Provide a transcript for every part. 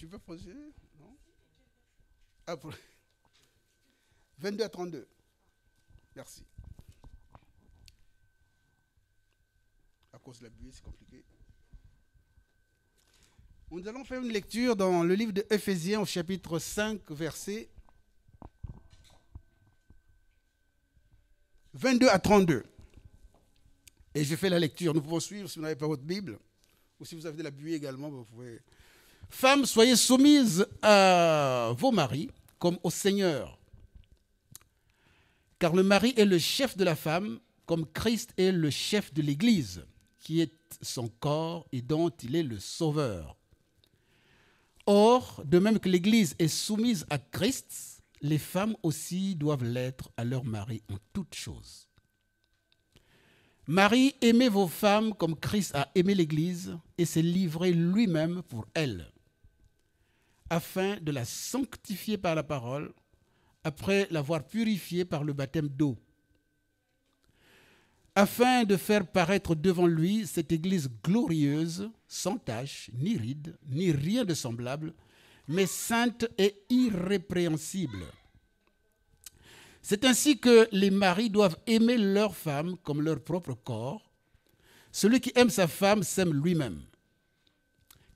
Tu veux poser? Non? Ah, 22 à 32. Merci. À cause de la buée, c'est compliqué. Nous allons faire une lecture dans le livre de Éphésiens au chapitre 5, verset 22 à 32. Et je fais la lecture. Nous pouvons suivre si vous n'avez pas votre Bible. Ou si vous avez de la buée également, vous pouvez. Femmes, soyez soumises à vos maris comme au Seigneur. Car le mari est le chef de la femme, comme Christ est le chef de l'Église, qui est son corps et dont il est le sauveur. Or, de même que l'Église est soumise à Christ, les femmes aussi doivent l'être à leur mari en toutes choses. Marie, aimez vos femmes comme Christ a aimé l'Église et s'est livré lui-même pour elle, afin de la sanctifier par la parole, après l'avoir purifiée par le baptême d'eau, afin de faire paraître devant lui cette Église glorieuse, sans tache, ni ride, ni rien de semblable, mais sainte et irrépréhensible. C'est ainsi que les maris doivent aimer leur femme comme leur propre corps. Celui qui aime sa femme s'aime lui-même.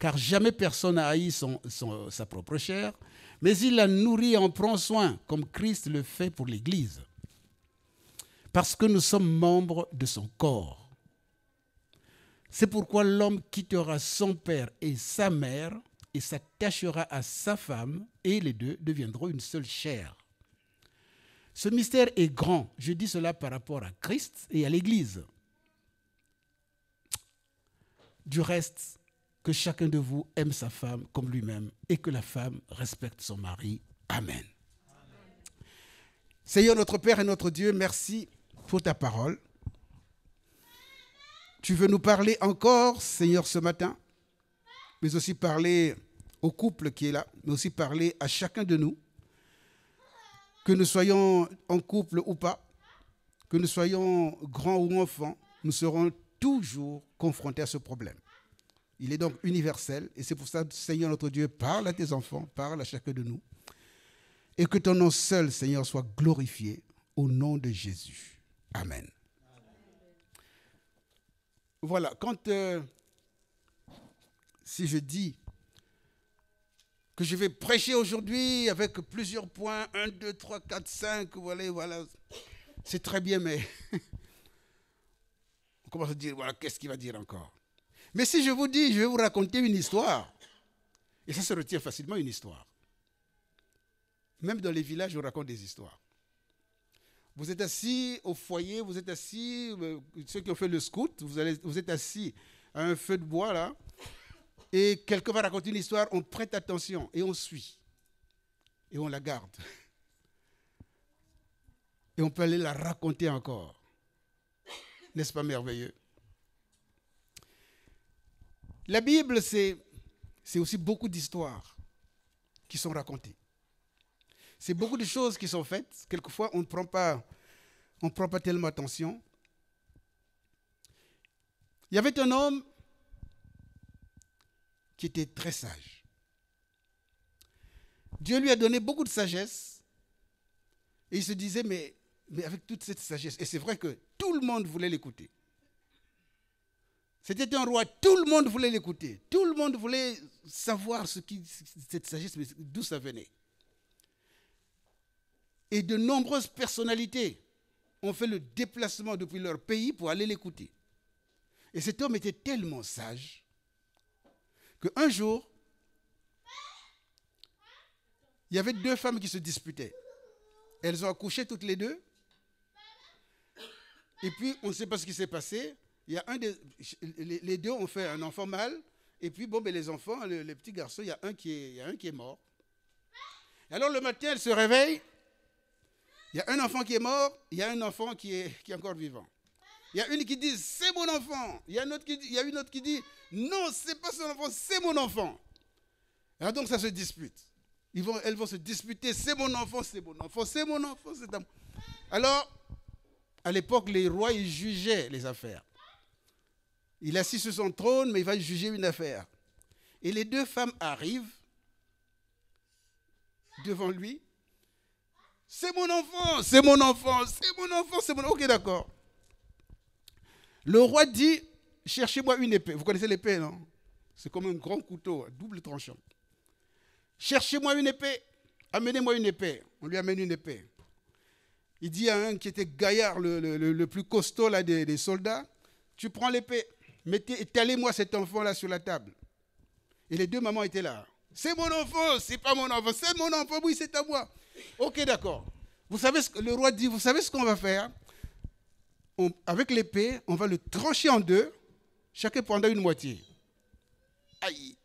Car jamais personne n'a haï sa propre chair, mais il la nourrit et en prend soin, comme Christ le fait pour l'Église. Parce que nous sommes membres de son corps. C'est pourquoi l'homme quittera son père et sa mère et s'attachera à sa femme, et les deux deviendront une seule chair. Ce mystère est grand. Je dis cela par rapport à Christ et à l'Église. Du reste, que chacun de vous aime sa femme comme lui-même et que la femme respecte son mari. Amen. Amen. Seigneur notre Père et notre Dieu, merci pour ta parole. Tu veux nous parler encore, Seigneur, ce matin, mais aussi parler au couple qui est là, mais aussi parler à chacun de nous. Que nous soyons en couple ou pas, que nous soyons grands ou enfants, nous serons toujours confrontés à ce problème. Il est donc universel et c'est pour ça, Seigneur notre Dieu, parle à tes enfants, parle à chacun de nous. Et que ton nom seul, Seigneur, soit glorifié au nom de Jésus. Amen. Voilà, si je dis que je vais prêcher aujourd'hui avec plusieurs points, 1, 2, 3, 4, 5, voilà. C'est très bien, mais on commence à dire, voilà, qu'est-ce qu'il va dire encore? Mais si je vous dis, je vais vous raconter une histoire, et ça se retient facilement, une histoire. Même dans les villages, on raconte des histoires. Vous êtes assis au foyer, vous êtes assis, ceux qui ont fait le scout, vous êtes assis à un feu de bois, là, et quelqu'un va raconter une histoire, on prête attention et on suit. Et on la garde. Et on peut aller la raconter encore. N'est-ce pas merveilleux? La Bible, c'est aussi beaucoup d'histoires qui sont racontées. C'est beaucoup de choses qui sont faites. Quelquefois, on ne prend pas tellement attention. Il y avait un homme qui était très sage. Dieu lui a donné beaucoup de sagesse. Et il se disait, mais avec toute cette sagesse, et c'est vrai que tout le monde voulait l'écouter. C'était un roi, tout le monde voulait l'écouter. Tout le monde voulait savoir cette sagesse, d'où ça venait. Et de nombreuses personnalités ont fait le déplacement depuis leur pays pour aller l'écouter. Et cet homme était tellement sage qu'un jour, il y avait deux femmes qui se disputaient. Elles ont accouché toutes les deux. Et puis, on ne sait pas ce qui s'est passé. Il y a les deux ont fait un enfant mâle. Et puis, les enfants, les petits garçons, il y a un qui est mort. Et alors, le matin, elles se réveillent. Il y a un enfant qui est mort. Il y a un enfant qui est encore vivant. Il y a une qui dit, c'est mon enfant. Il y a une autre qui dit, non, ce n'est pas son enfant, c'est mon enfant. Alors donc, ça se dispute. Elles vont se disputer, c'est mon enfant, c'est mon enfant, c'est mon enfant. Alors, à l'époque, les rois, ils jugeaient les affaires. Il est assis sur son trône, mais il va juger une affaire. Et les deux femmes arrivent devant lui. C'est mon enfant, c'est mon enfant, c'est mon enfant, c'est mon enfant. Ok, d'accord. Le roi dit, cherchez-moi une épée. Vous connaissez l'épée, non? C'est comme un grand couteau, double tranchant. Cherchez-moi une épée. Amenez-moi une épée. On lui amène une épée. Il dit à un qui était gaillard, le plus costaud là, des soldats, tu prends l'épée, étalez-moi cet enfant-là sur la table. Et les deux mamans étaient là. C'est mon enfant, c'est pas mon enfant, c'est mon enfant, oui, c'est à moi. Ok, d'accord. Vous savez ce que le roi dit, vous savez ce qu'on va faire? Avec l'épée, on va le trancher en deux, chacun prendra une moitié. Aïe.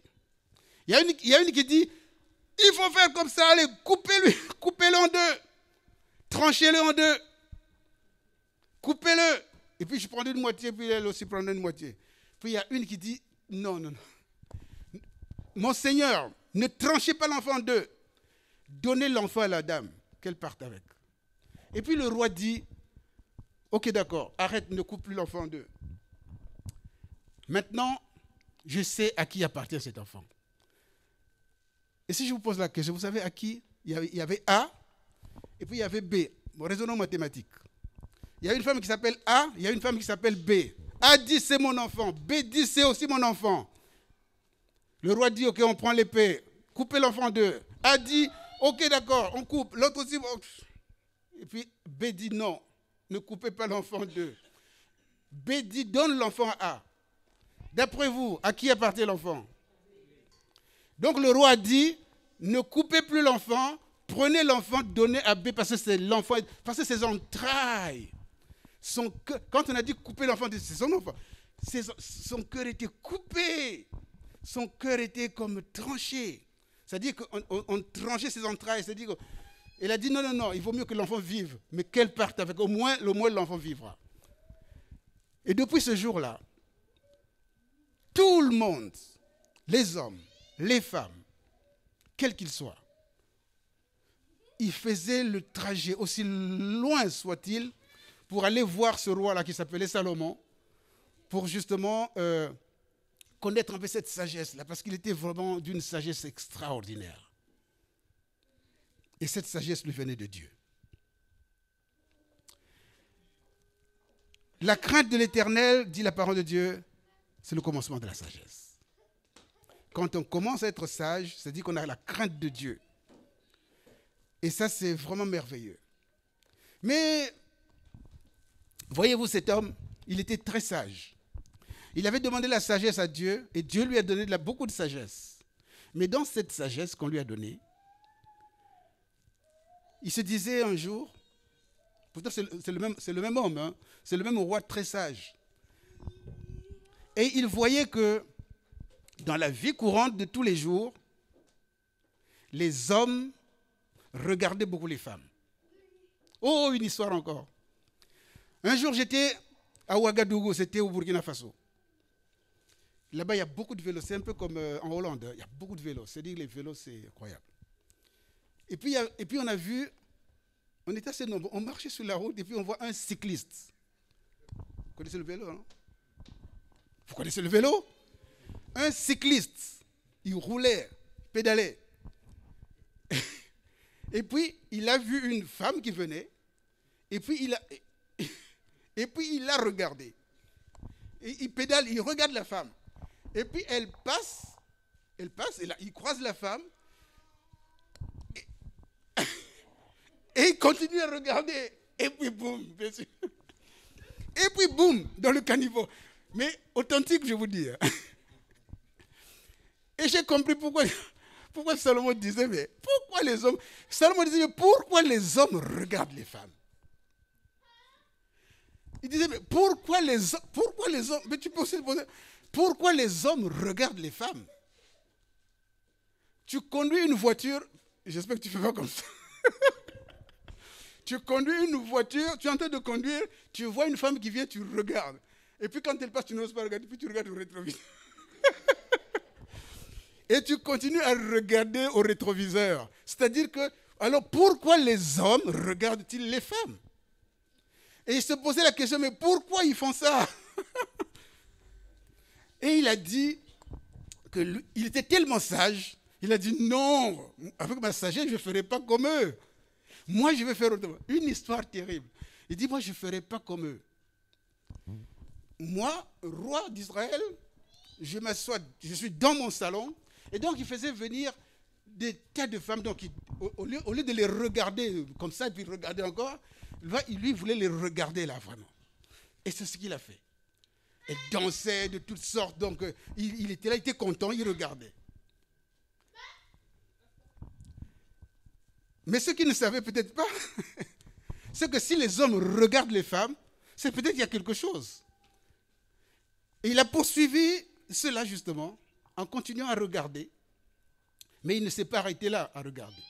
Il y a une qui dit, il faut faire comme ça, allez, coupez-le en deux. Tranchez-le en deux. Coupez-le. Et puis je prendrai une moitié, puis elle aussi prendra une moitié. Puis il y a une qui dit, non, non, non. Mon Seigneur, ne tranchez pas l'enfant en deux. Donnez l'enfant à la dame, qu'elle parte avec. Et puis le roi dit, ok, d'accord, arrête, ne coupe plus l'enfant en deux. Maintenant, je sais à qui appartient cet enfant. Et si je vous pose la question, vous savez à qui? Il y avait A, et puis il y avait B. Bon, raisonnons mathématique. Il y a une femme qui s'appelle A, il y a une femme qui s'appelle B. A dit c'est mon enfant, B dit c'est aussi mon enfant. Le roi dit ok, on prend l'épée, coupez l'enfant en deux. A dit ok, d'accord, on coupe. L'autre aussi. Et puis B dit non, ne coupez pas l'enfant en deux. B dit donne l'enfant à A. D'après vous, à qui appartient l'enfant? Donc le roi dit ne coupez plus l'enfant, prenez l'enfant, donnez à B parce que c'est l'enfant, parce que ses entrailles. Quand on a dit couper l'enfant, c'est son enfant. Son cœur était coupé. Son cœur était comme tranché. C'est-à-dire qu'on tranchait ses entrailles. C'est-à-dire qu'elle a dit non, non, non, il vaut mieux que l'enfant vive, mais qu'elle parte avec. Au moins l'enfant vivra. Et depuis ce jour-là, tout le monde, les hommes, les femmes, quels qu'ils soient, ils faisaient le trajet, aussi loin soit-il, pour aller voir ce roi-là qui s'appelait Salomon, pour justement connaître un peu cette sagesse-là, parce qu'il était vraiment d'une sagesse extraordinaire. Et cette sagesse lui venait de Dieu. La crainte de l'Éternel, dit la parole de Dieu, c'est le commencement de la sagesse. Quand on commence à être sage, c'est-à-dire qu'on a la crainte de Dieu. Et ça, c'est vraiment merveilleux. Mais, voyez-vous, cet homme, il était très sage. Il avait demandé la sagesse à Dieu, et Dieu lui a donné beaucoup de sagesse. Mais dans cette sagesse qu'on lui a donnée, il se disait un jour, pourtant c'est le même homme, hein, c'est le même roi très sage. Et il voyait que dans la vie courante de tous les jours, les hommes regardaient beaucoup les femmes. Oh, une histoire encore. Un jour, j'étais à Ouagadougou, c'était au Burkina Faso. Là-bas, il y a beaucoup de vélos. C'est un peu comme en Hollande. Il y a beaucoup de vélos. C'est-à-dire les vélos, c'est incroyable. Et puis, on a vu, on était assez nombreux. On marchait sur la route et puis on voit un cycliste. Vous connaissez le vélo, non? Vous connaissez le vélo? Un cycliste. Il roulait, pédalait. Et puis, il a vu une femme qui venait. Et puis, il l'a regardée. Et il pédale, il regarde la femme. Et puis, elle passe, et là, il croise la femme. Et il continue à regarder. Et puis, boum, bien sûr. Et puis, boum, dans le caniveau. Mais authentique, je vous dis. Et j'ai compris pourquoi Salomon disait, mais pourquoi les hommes... Salomon disait, mais pourquoi les hommes regardent les femmes? Il disait, mais pourquoi les hommes... Mais tu peux aussi poser, pourquoi les hommes regardent les femmes? Tu conduis une voiture, j'espère que tu ne fais pas comme ça. Tu conduis une voiture, tu es en train de conduire, tu vois une femme qui vient, tu regardes. Et puis quand elle passe, tu n'oses pas regarder, puis tu regardes au rétroviseur. Et tu continues à regarder au rétroviseur. C'est-à-dire que, alors pourquoi les hommes regardent-ils les femmes? Et il se posait la question, mais pourquoi ils font ça? Et il a dit qu'il était tellement sage, Il a dit non, avec ma sagesse, je ne ferai pas comme eux. Moi, je vais faire autrement. Une histoire terrible. Il dit, moi, je ne ferai pas comme eux. Moi, roi d'Israël, je m'assois, je suis dans mon salon. Et donc, il faisait venir des tas de femmes. Donc, au lieu de les regarder comme ça, et puis regarder encore, lui voulait les regarder là, vraiment. Et c'est ce qu'il a fait. Elle dansait de toutes sortes. Donc, il était là, il était content, il regardait. Mais ce qu'il ne savait peut-être pas, c'est que si les hommes regardent les femmes, c'est peut-être qu'il y a quelque chose. Et il a poursuivi cela justement en continuant à regarder. Mais il ne s'est pas arrêté là à regarder.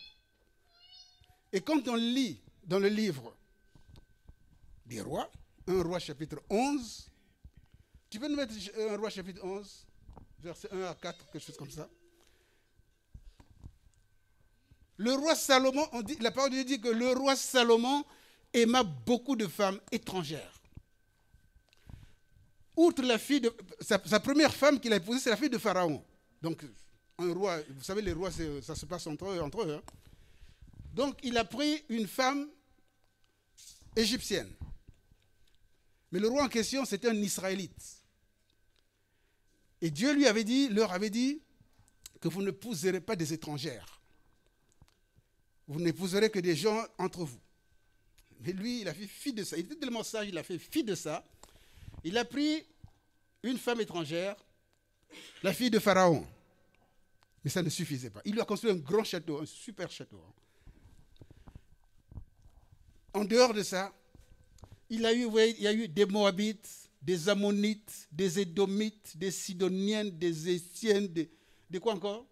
Et quand on lit dans le livre des rois, 1 roi chapitre 11, tu peux nous mettre 1 roi chapitre 11, verset 1 à 4, quelque chose comme ça. Le roi Salomon, la parole de Dieu dit que le roi Salomon aima beaucoup de femmes étrangères. Outre la fille de... Sa première femme qu'il a épousée, c'est la fille de Pharaon. Donc, un roi, vous savez, les rois, ça se passe entre eux. Hein. Donc, il a pris une femme égyptienne. Mais le roi en question, c'était un Israélite. Et Dieu leur avait dit que vous n'épouserez pas des étrangères. Vous n'épouserez que des gens entre vous. Mais lui, il a fait fi de ça. Il était tellement sage, il a fait fi de ça. Il a pris une femme étrangère, la fille de Pharaon. Mais ça ne suffisait pas. Il lui a construit un grand château, un super château. En dehors de ça, il y a eu des Moabites, des Ammonites, des Édomites, des Sidoniennes, des Étiennes, de quoi encore?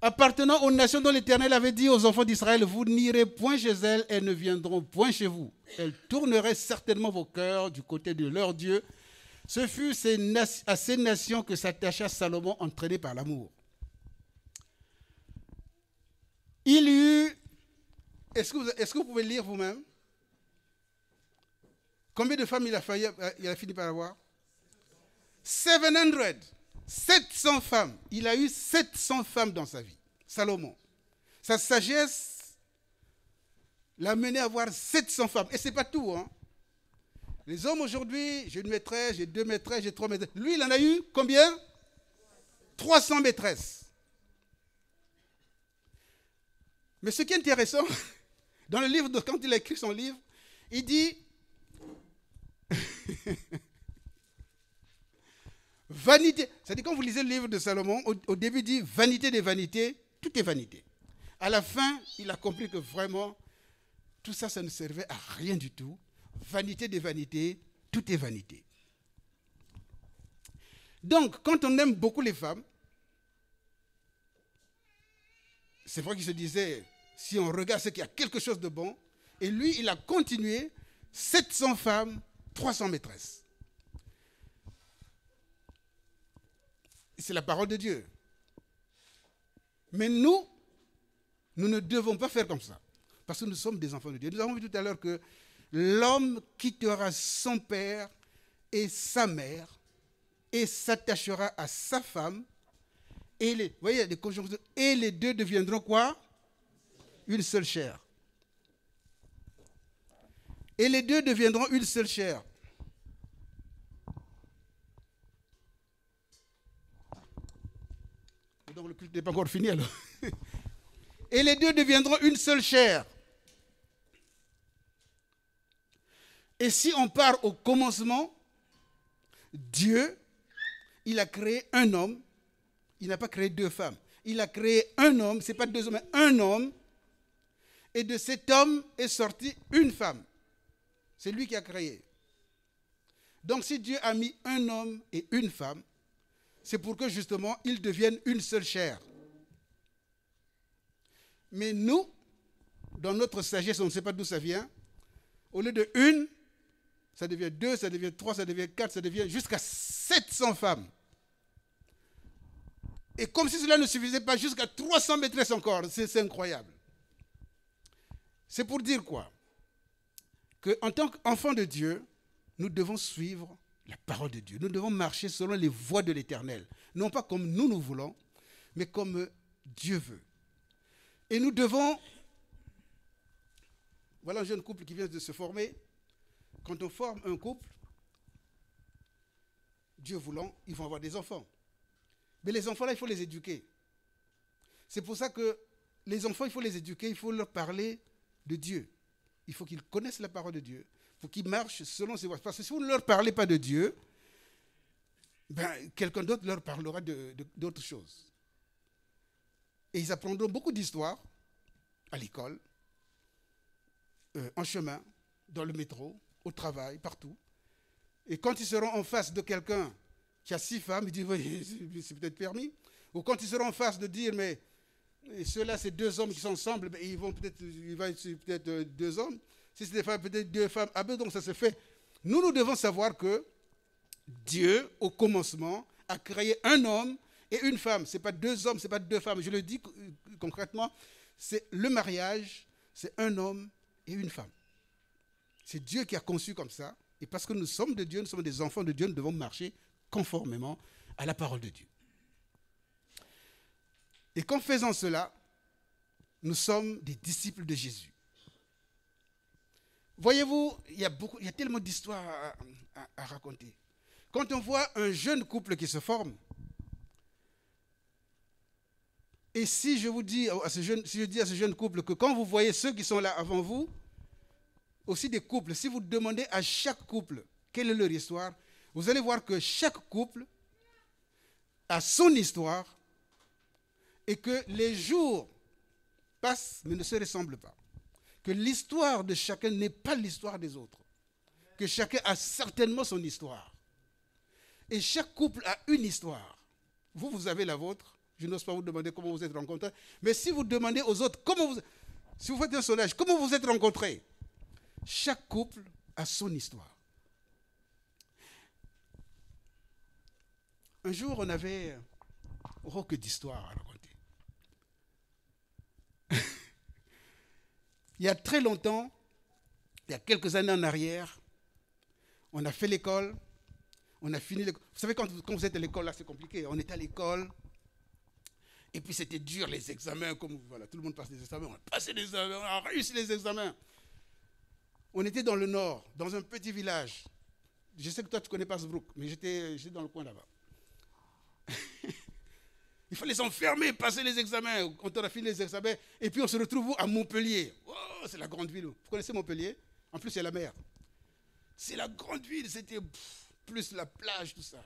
Appartenant aux nations dont l'Éternel avait dit aux enfants d'Israël, vous n'irez point chez elles, elles ne viendront point chez vous. Elles tourneraient certainement vos cœurs du côté de leur Dieu. Ce fut à ces nations que s'attacha Salomon, entraîné par l'amour. Il y eut, est-ce que vous pouvez lire vous-même? Combien de femmes il a fini par avoir? 700 femmes. Il a eu 700 femmes dans sa vie. Salomon. Sa sagesse l'a mené à avoir 700 femmes. Et ce n'est pas tout. Hein. Les hommes aujourd'hui, j'ai une maîtresse, j'ai 2 maîtresses, j'ai 3 maîtresses. Lui, il en a eu combien? 300 maîtresses. Mais ce qui est intéressant, dans le livre, quand il a écrit son livre, il dit... vanité, c'est-à-dire quand vous lisez le livre de Salomon, au début il dit vanité des vanités, tout est vanité. À la fin, il a compris que vraiment, tout ça, ça ne servait à rien du tout. Vanité des vanités, tout est vanité. Donc, quand on aime beaucoup les femmes, c'est vrai qu'il se disait, si on regarde, c'est qu'il y a quelque chose de bon. Et lui, il a continué, 700 femmes, 300 maîtresses. C'est la parole de Dieu. Mais nous ne devons pas faire comme ça. Parce que nous sommes des enfants de Dieu. Nous avons vu tout à l'heure que l'homme quittera son père et sa mère et s'attachera à sa femme. Et vous voyez, il y a des conjonctions. Et les deux deviendront quoi? Une seule chair. Et les deux deviendront une seule chair. Donc le culte n'est pas encore fini alors. Et les deux deviendront une seule chair. Et si on part au commencement, Dieu, il a créé un homme. Il n'a pas créé 2 femmes. Il a créé un homme, ce n'est pas 2 hommes, mais un homme. Et de cet homme est sortie une femme. C'est lui qui a créé. Donc si Dieu a mis un homme et une femme, c'est pour que justement ils deviennent une seule chair. Mais nous, dans notre sagesse, on ne sait pas d'où ça vient. Au lieu de une, ça devient 2, ça devient 3, ça devient 4, ça devient jusqu'à 700 femmes. Et comme si cela ne suffisait pas, jusqu'à 300 maîtresses encore. C'est incroyable. C'est pour dire quoi? Qu'en tant qu'enfants de Dieu, nous devons suivre la parole de Dieu. Nous devons marcher selon les voies de l'Éternel. Non pas comme nous voulons, mais comme Dieu veut. Et nous devons, voilà un jeune couple qui vient de se former. Quand on forme un couple, Dieu voulant, ils vont avoir des enfants. Mais les enfants là, il faut les éduquer. C'est pour ça que les enfants, il faut les éduquer, il faut leur parler de Dieu. Il faut qu'ils connaissent la parole de Dieu. Il faut qu'ils marchent selon ses voies. Parce que si vous ne leur parlez pas de Dieu, ben, quelqu'un d'autre leur parlera d'autres choses. Et ils apprendront beaucoup d'histoires à l'école, en chemin, dans le métro, au travail, partout. Et quand ils seront en face de quelqu'un qui a 6 femmes, ils disent, oui, c'est peut-être permis. Ou quand ils seront en face de dire, mais ceux-là, c'est 2 hommes qui sont ensemble, mais il va être peut-être 2 hommes. Si c'est des femmes, peut-être 2 femmes. Ah ben donc ça se fait. Nous devons savoir que Dieu, au commencement, a créé un homme et une femme. Ce n'est pas 2 hommes, ce n'est pas 2 femmes. Je le dis concrètement, c'est le mariage, c'est un homme et une femme. C'est Dieu qui a conçu comme ça. Et parce que nous sommes de Dieu, nous sommes des enfants de Dieu, nous devons marcher conformément à la parole de Dieu. Et qu'en faisant cela, nous sommes des disciples de Jésus. Voyez-vous, il y a tellement d'histoires à raconter. Quand on voit un jeune couple qui se forme, et si je dis à ce jeune couple que quand vous voyez ceux qui sont là avant vous, aussi des couples, si vous demandez à chaque couple quelle est leur histoire, vous allez voir que chaque couple a son histoire et que les jours passent mais ne se ressemblent pas. Que l'histoire de chacun n'est pas l'histoire des autres. Que chacun a certainement son histoire. Et chaque couple a une histoire. Vous avez la vôtre. Je n'ose pas vous demander comment vous êtes rencontrés. Mais si vous demandez aux autres, si vous faites un sondage, comment vous êtes rencontrés? Chaque couple a son histoire. Un jour, on avait que d'histoires à raconter. Il y a très longtemps, il y a quelques années en arrière, on a fait l'école, on a fini l'école. Vous savez, quand vous êtes à l'école, là, c'est compliqué. On était à l'école, et puis c'était dur, les examens, comme voilà, tout le monde passe des examens. On a passé les examens, on a réussi les examens. On était dans le nord, dans un petit village. Je sais que toi, tu ne connais pas Sbrook, mais j'étais dans le coin là-bas. Il fallait s'enfermer, passer les examens. Quand on a fini les examens, et puis on se retrouve à Montpellier. Oh, c'est la grande ville. Vous connaissez Montpellier? En plus, il y a la mer. C'est la grande ville, c'était plus la plage, tout ça.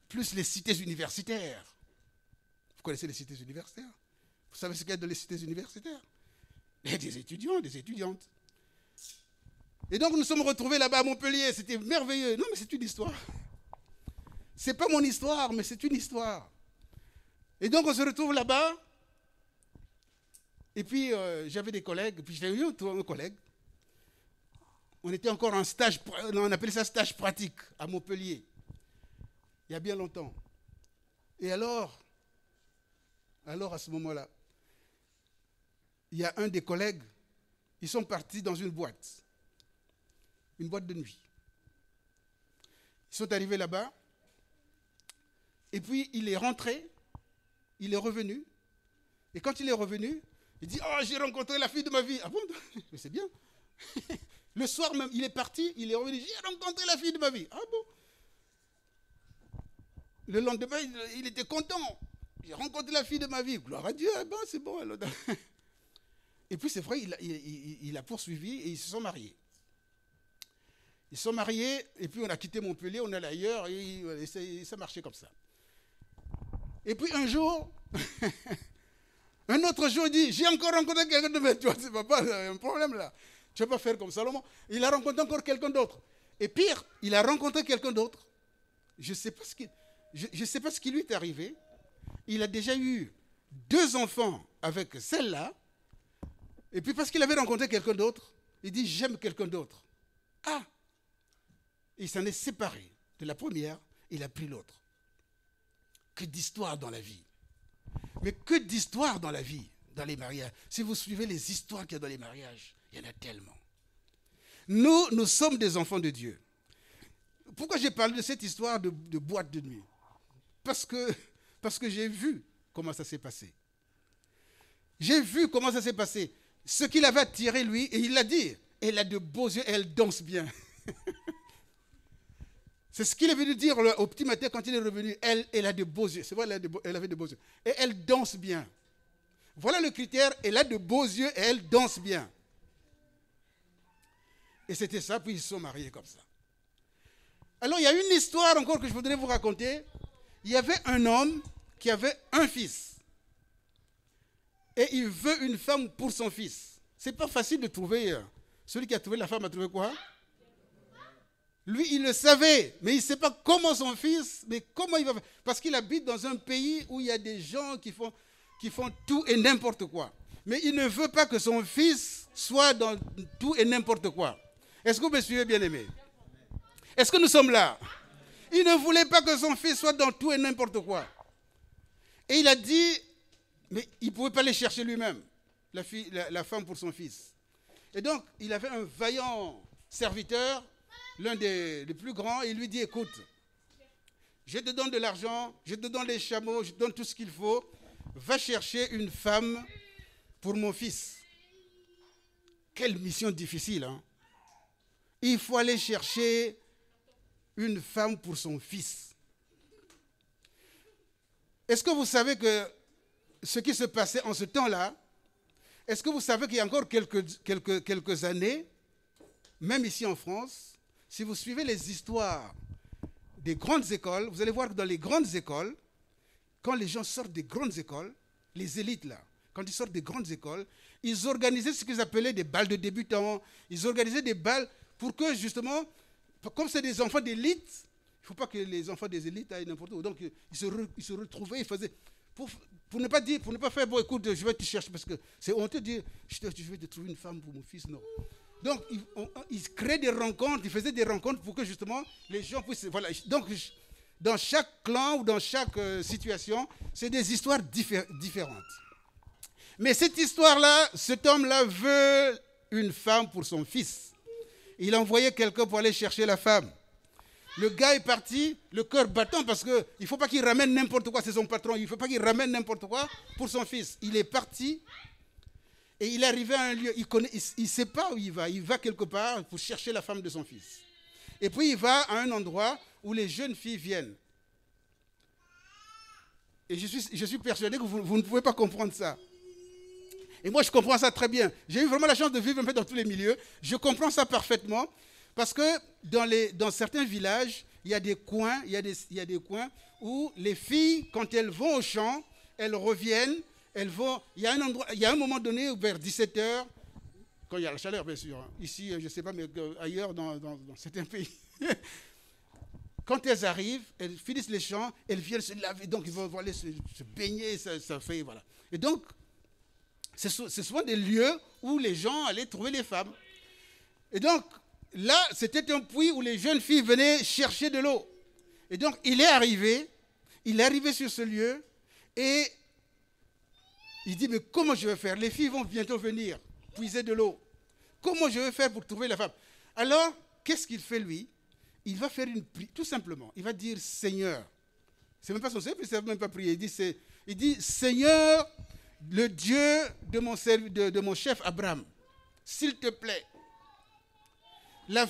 Plus les cités universitaires. Vous connaissez les cités universitaires? Vous savez ce qu'il y a dans les cités universitaires? Il y a des étudiants, des étudiantes. Et donc, nous sommes retrouvés là-bas à Montpellier. C'était merveilleux. Non, mais c'est une histoire. Ce n'est pas mon histoire, mais c'est une histoire. Et donc, on se retrouve là-bas. Et puis, j'avais des collègues. Puis, j'avais eu un collègue. On était encore en stage, on appelait ça stage pratique à Montpellier. Il y a bien longtemps. Et alors à ce moment-là, il y a un des collègues, ils sont partis dans une boîte de nuit. Ils sont arrivés là-bas, et puis il est rentré, il est revenu, et quand il est revenu, il dit « Oh, j'ai rencontré la fille de ma vie !» Ah bon? Mais c'est bien. Le soir même, il est parti, il est revenu, « J'ai rencontré la fille de ma vie !» Ah bon? Le lendemain, il était content. J'ai rencontré la fille de ma vie. Gloire à Dieu, eh ben, c'est bon. Alors. Et puis c'est vrai, il a poursuivi et ils se sont mariés. Ils se sont mariés et puis on a quitté Montpellier, on allait ailleurs et ça marchait comme ça. Et puis un jour, un autre jour, il dit, j'ai encore rencontré quelqu'un de ma... Tu vois, c'est pas un problème là. Tu ne vas pas faire comme Salomon. Il a rencontré encore quelqu'un d'autre. Et pire, il a rencontré quelqu'un d'autre. Je ne sais pas ce qui lui est arrivé. Il a déjà eu 2 enfants avec celle-là. Et puis parce qu'il avait rencontré quelqu'un d'autre, il dit, j'aime quelqu'un d'autre. Ah! Il s'en est séparé de la première, il a pris l'autre. Que d'histoires dans la vie. Mais que d'histoires dans la vie, dans les mariages. Si vous suivez les histoires qu'il y a dans les mariages, il y en a tellement. Nous sommes des enfants de Dieu. Pourquoi j'ai parlé de cette histoire de boîte de nuit? parce que j'ai vu comment ça s'est passé. J'ai vu comment ça s'est passé. Ce qu'il avait attiré, lui, et il l'a dit, elle a de beaux yeux et elle danse bien. C'est ce qu'il est venu dire au petit matin quand il est revenu. Elle a de beaux yeux. C'est vrai, elle avait de beaux yeux. Et elle danse bien. Voilà le critère. Elle a de beaux yeux et elle danse bien. Et c'était ça, puis ils se sont mariés comme ça. Alors, il y a une histoire encore que je voudrais vous raconter. Il y avait un homme qui avait un fils. Et il veut une femme pour son fils. C'est pas facile de trouver. Celui qui a trouvé la femme a trouvé quoi? Lui, il le savait, mais il ne sait pas comment son fils, mais comment il va faire. Parce qu'il habite dans un pays où il y a des gens qui font tout et n'importe quoi. Mais il ne veut pas que son fils soit dans tout et n'importe quoi. Est-ce que vous me suivez, bien-aimés? Est-ce que nous sommes là? Il ne voulait pas que son fils soit dans tout et n'importe quoi. Et il a dit, mais il ne pouvait pas aller chercher lui-même, la femme pour son fils. Et donc, il avait un vaillant serviteur, l'un des plus grands, et il lui dit, écoute, je te donne de l'argent, je te donne les chameaux, je te donne tout ce qu'il faut, va chercher une femme pour mon fils. Quelle mission difficile, hein? Il faut aller chercher une femme pour son fils. Est-ce que vous savez que ce qui se passait en ce temps-là, est-ce que vous savez qu'il y a encore quelques années, même ici en France, si vous suivez les histoires des grandes écoles, vous allez voir que dans les grandes écoles, quand les gens sortent des grandes écoles, les élites là, quand ils sortent des grandes écoles, ils organisaient ce qu'ils appelaient des balles de débutants, ils organisaient des balles pour que justement, comme c'est des enfants d'élite, il ne faut pas que les enfants des élites aillent n'importe où. Donc ils se retrouvaient, ils faisaient, pour ne pas faire, bon écoute, je vais te chercher, parce que c'est honteux de dire, je vais te trouver une femme pour mon fils, non. Donc, ils créaient des rencontres, ils faisaient des rencontres pour que justement les gens puissent... Voilà. Donc, dans chaque clan ou dans chaque situation, c'est des histoires différentes. Mais cette histoire-là, cet homme-là veut une femme pour son fils. Il a envoyé quelqu'un pour aller chercher la femme. Le gars est parti, le cœur battant, parce qu'il ne faut pas qu'il ramène n'importe quoi, c'est son patron, il ne faut pas qu'il ramène n'importe quoi pour son fils. Il est parti. Et il est arrivé à un lieu, il ne sait pas où il va quelque part pour chercher la femme de son fils. Et puis il va à un endroit où les jeunes filles viennent. Et je suis persuadé que vous ne pouvez pas comprendre ça. Et moi je comprends ça très bien. J'ai eu vraiment la chance de vivre un peu dans tous les milieux. Je comprends ça parfaitement parce que dans certains villages, il y a des coins, il y a des coins où les filles, quand elles vont au champ, elles reviennent. Il y a un moment donné, vers 17h, quand il y a la chaleur, bien sûr. Hein. Ici, je ne sais pas, mais ailleurs, dans certains pays. Quand elles arrivent, elles finissent les champs, elles viennent se laver, donc ils vont aller se baigner, ça fait, voilà. Et donc, c'est souvent des lieux où les gens allaient trouver les femmes. Et donc, là, c'était un puits où les jeunes filles venaient chercher de l'eau. Et donc, il est arrivé sur ce lieu, et il dit, mais comment je vais faire? Les filles vont bientôt venir puiser de l'eau. Comment je vais faire pour trouver la femme? Alors, qu'est-ce qu'il fait lui? Il va faire une prière, tout simplement. Il va dire, Seigneur. C'est même pas son Seigneur, il ne sait même pas prier. Il dit, Seigneur, le Dieu de mon chef Abraham, s'il te plaît, la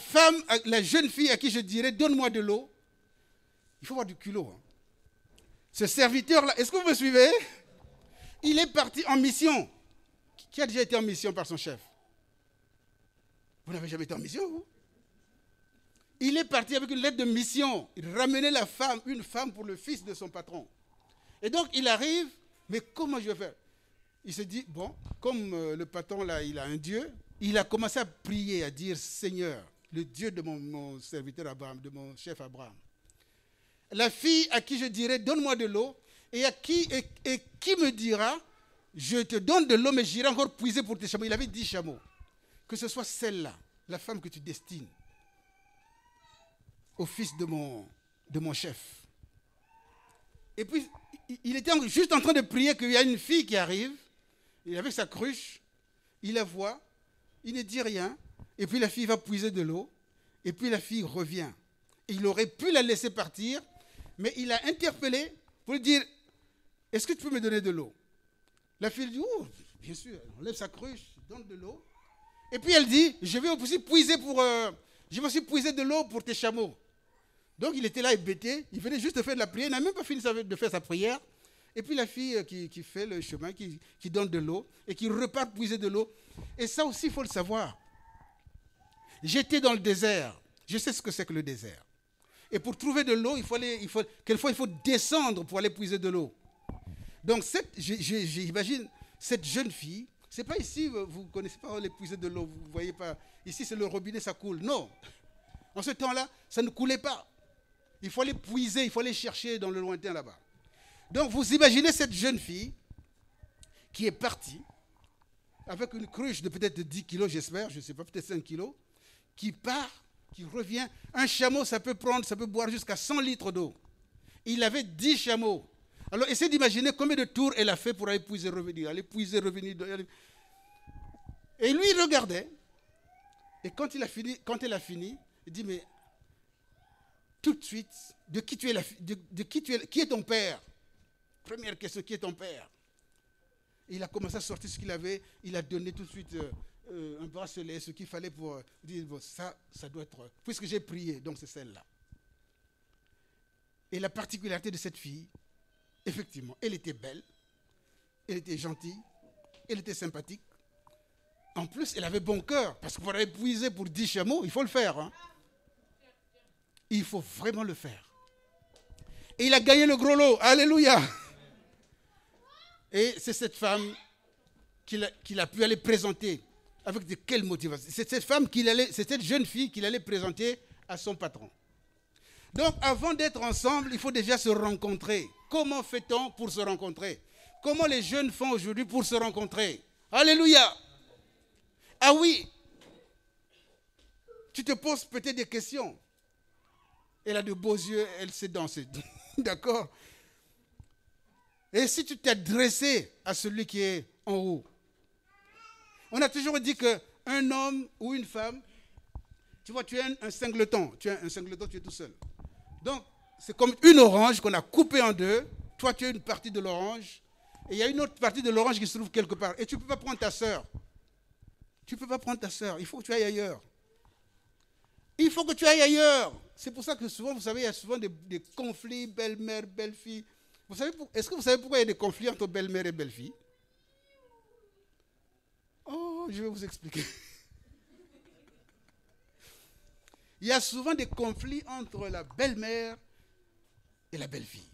jeune fille à qui je dirais, donne-moi de l'eau. Il faut avoir du culot. Hein. Ce serviteur-là, est-ce que vous me suivez? Il est parti en mission. Qui a déjà été en mission par son chef? Vous n'avez jamais été en mission, vous? Il est parti avec une lettre de mission. Il ramenait une femme pour le fils de son patron. Et donc, il arrive, mais comment je vais faire? Il se dit, bon, comme le patron, là, il a un Dieu, il a commencé à prier, à dire, Seigneur, le Dieu de mon serviteur Abraham, de mon chef Abraham. La fille à qui je dirais, donne-moi de l'eau, et qui me dira, je te donne de l'eau, mais j'irai encore puiser pour tes chameaux. Il avait 10 chameaux. Que ce soit celle-là, la femme que tu destines au fils de mon chef. Et puis, il était juste en train de prier qu'il y a une fille qui arrive, il est avec sa cruche, il la voit, il ne dit rien, et puis la fille va puiser de l'eau, et puis la fille revient. Et il aurait pu la laisser partir, mais il a interpellé pour lui dire, est-ce que tu peux me donner de l'eau? La fille dit, oh, bien sûr. Elle enlève sa cruche, donne de l'eau. Et puis elle dit, je vais aussi puiser de l'eau pour tes chameaux. Donc il était là hébété, il venait juste de faire de la prière, il n'a même pas fini de faire sa prière. Et puis la fille qui fait le chemin, qui donne de l'eau et qui repart puiser de l'eau. Et ça aussi, il faut le savoir. J'étais dans le désert, je sais ce que c'est que le désert. Et pour trouver de l'eau, quelquefois il faut descendre pour aller puiser de l'eau. Donc j'imagine cette jeune fille, c'est pas ici, vous ne connaissez pas les puiser de l'eau, vous ne voyez pas. Ici c'est le robinet, ça coule. Non. En ce temps-là, ça ne coulait pas. Il faut aller puiser, il faut aller chercher dans le lointain là-bas. Donc vous imaginez cette jeune fille qui est partie avec une cruche de peut-être 10 kilos, j'espère, je ne sais pas, peut-être 5 kilos, qui part, qui revient. Un chameau, ça peut boire jusqu'à 100 litres d'eau. Il avait 10 chameaux. Alors essayez d'imaginer combien de tours elle a fait pour aller puiser, revenir, aller puiser, revenir. Et lui, il regardait. Et quand elle a fini, il dit, mais tout de suite, qui est ton père? Première question, qui est ton père? Et il a commencé à sortir ce qu'il avait. Il a donné tout de suite un bracelet, ce qu'il fallait pour dire, bon, ça doit être, puisque j'ai prié, donc c'est celle-là. Et la particularité de cette fille, effectivement, elle était belle, elle était gentille, elle était sympathique. En plus, elle avait bon cœur, parce que pour aller puiser pour 10 chameaux, il faut le faire. Hein. Il faut vraiment le faire. Et il a gagné le gros lot. Alléluia. Et c'est cette femme qu'il a pu aller présenter. Avec de quelle motivation? C'est cette jeune fille qu'il allait présenter à son patron. Donc, avant d'être ensemble, il faut déjà se rencontrer. Comment fait-on pour se rencontrer? Comment les jeunes font aujourd'hui pour se rencontrer? Alléluia. Ah oui. Tu te poses peut-être des questions. Elle a de beaux yeux, elle sait danser. D'accord? Et si tu t'es dressé à celui qui est en haut? On a toujours dit qu'un homme ou une femme, tu vois, tu es un singleton. Tu es un singleton, tu es tout seul. Donc, c'est comme une orange qu'on a coupée en deux. Toi, tu as une partie de l'orange. Et il y a une autre partie de l'orange qui se trouve quelque part. Et tu ne peux pas prendre ta sœur. Tu ne peux pas prendre ta sœur. Il faut que tu ailles ailleurs. Il faut que tu ailles ailleurs. C'est pour ça que souvent, vous savez, il y a souvent des conflits, belle-mère, belle-fille. Est-ce que vous savez pourquoi il y a des conflits entre belle-mère et belle-fille? Oh, je vais vous expliquer. Il y a souvent des conflits entre la belle-mère et la belle-fille.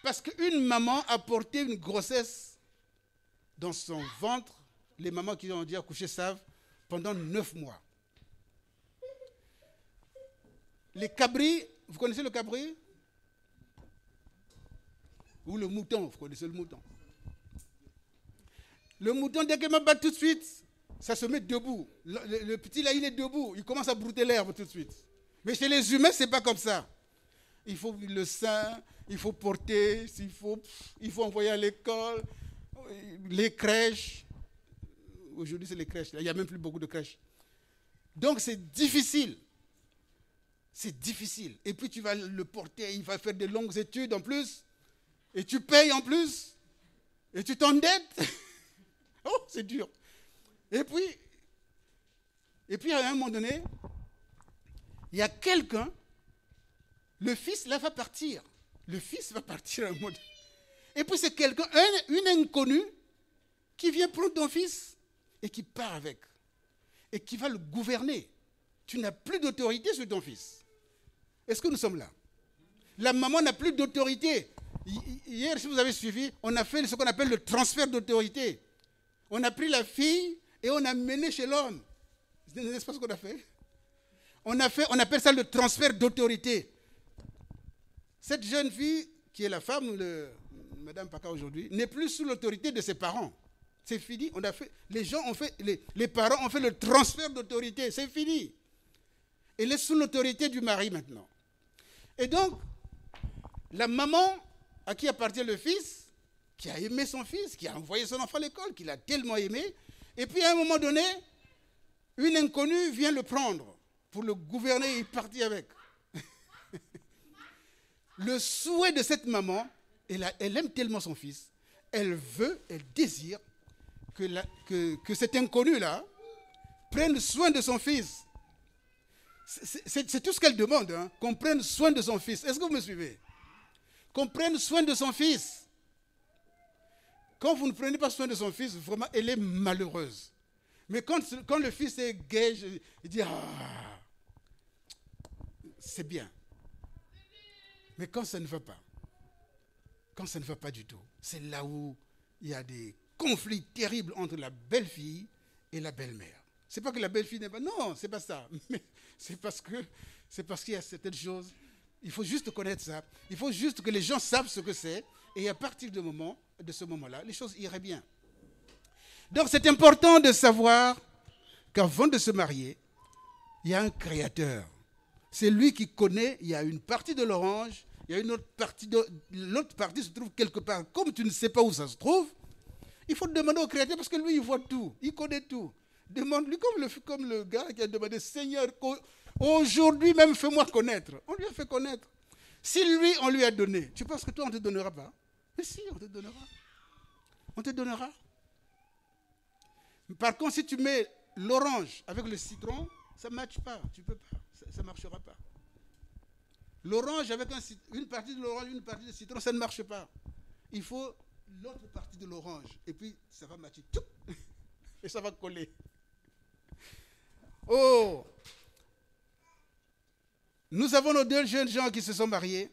Parce qu'une maman a porté une grossesse dans son ventre, les mamans qui ont déjà accouché savent, pendant 9 mois. Les cabris, vous connaissez le cabri? Ou le mouton, vous connaissez le mouton? Le mouton, dès qu'il me bat tout de suite, ça se met debout. Le petit là, il est debout. Il commence à brouter l'herbe tout de suite. Mais chez les humains, ce n'est pas comme ça. Il faut le sein, il faut porter, il faut envoyer à l'école, les crèches. Aujourd'hui, c'est les crèches. Il n'y a même plus beaucoup de crèches. Donc, c'est difficile. C'est difficile. Et puis, tu vas le porter, il va faire de longues études en plus. Et tu payes en plus. Et tu t'endettes. Oh, c'est dur. Et puis, à un moment donné, il y a quelqu'un, le fils, là, va partir. Le fils va partir à un moment donné. Et puis, c'est quelqu'un, une inconnue, qui vient prendre ton fils et qui part avec. Et qui va le gouverner. Tu n'as plus d'autorité sur ton fils. Est-ce que nous sommes là? La maman n'a plus d'autorité. Hier, si vous avez suivi, on a fait ce qu'on appelle le transfert d'autorité. On a pris la fille et on a mené chez l'homme. N'est-ce pas ce qu'on a fait? On appelle ça le transfert d'autorité. Cette jeune fille, qui est la femme de Madame Paka aujourd'hui, n'est plus sous l'autorité de ses parents. C'est fini. Les parents ont fait le transfert d'autorité. C'est fini. Elle est sous l'autorité du mari maintenant. Et donc, la maman à qui appartient le fils, qui a aimé son fils, qui a envoyé son enfant à l'école, qui l'a tellement aimé, et puis à un moment donné, une inconnue vient le prendre pour le gouverner et il partit avec. le souhait de cette maman, elle aime tellement son fils, elle désire que cet inconnu-là prenne soin de son fils. C'est tout ce qu'elle demande, hein, qu'on prenne soin de son fils. Est-ce que vous me suivez? Qu'on prenne soin de son fils. Quand vous ne prenez pas soin de son fils, vraiment, elle est malheureuse. Mais quand le fils est gai, il dit, ah, c'est bien. Mais quand ça ne va pas, quand ça ne va pas du tout, c'est là où il y a des conflits terribles entre la belle-fille et la belle-mère. C'est pas que la belle-fille n'est pas... Non, c'est pas ça. Mais c'est parce qu'il y a certaines choses. Il faut juste connaître ça. Il faut juste que les gens savent ce que c'est. Et à partir de ce moment-là, les choses iraient bien. Donc c'est important de savoir qu'avant de se marier, il y a un créateur. C'est lui qui connaît, il y a une partie de l'orange, il y a une autre partie, l'autre partie se trouve quelque part. Comme tu ne sais pas où ça se trouve, il faut demander au créateur parce que lui, il voit tout, il connaît tout. Demande-lui comme le gars qui a demandé, Seigneur, aujourd'hui même fais-moi connaître. On lui a fait connaître. Si lui, on lui a donné, tu penses que toi, on ne te donnera pas? Mais si, on te donnera. On te donnera. Par contre, si tu mets l'orange avec le citron, ça ne matche pas. Tu ne peux pas. Ça ne marchera pas. L'orange avec une partie de l'orange, une partie de citron, ça ne marche pas. Il faut l'autre partie de l'orange. Et puis, ça va matcher. Et ça va coller. Oh! Nous avons nos deux jeunes gens qui se sont mariés.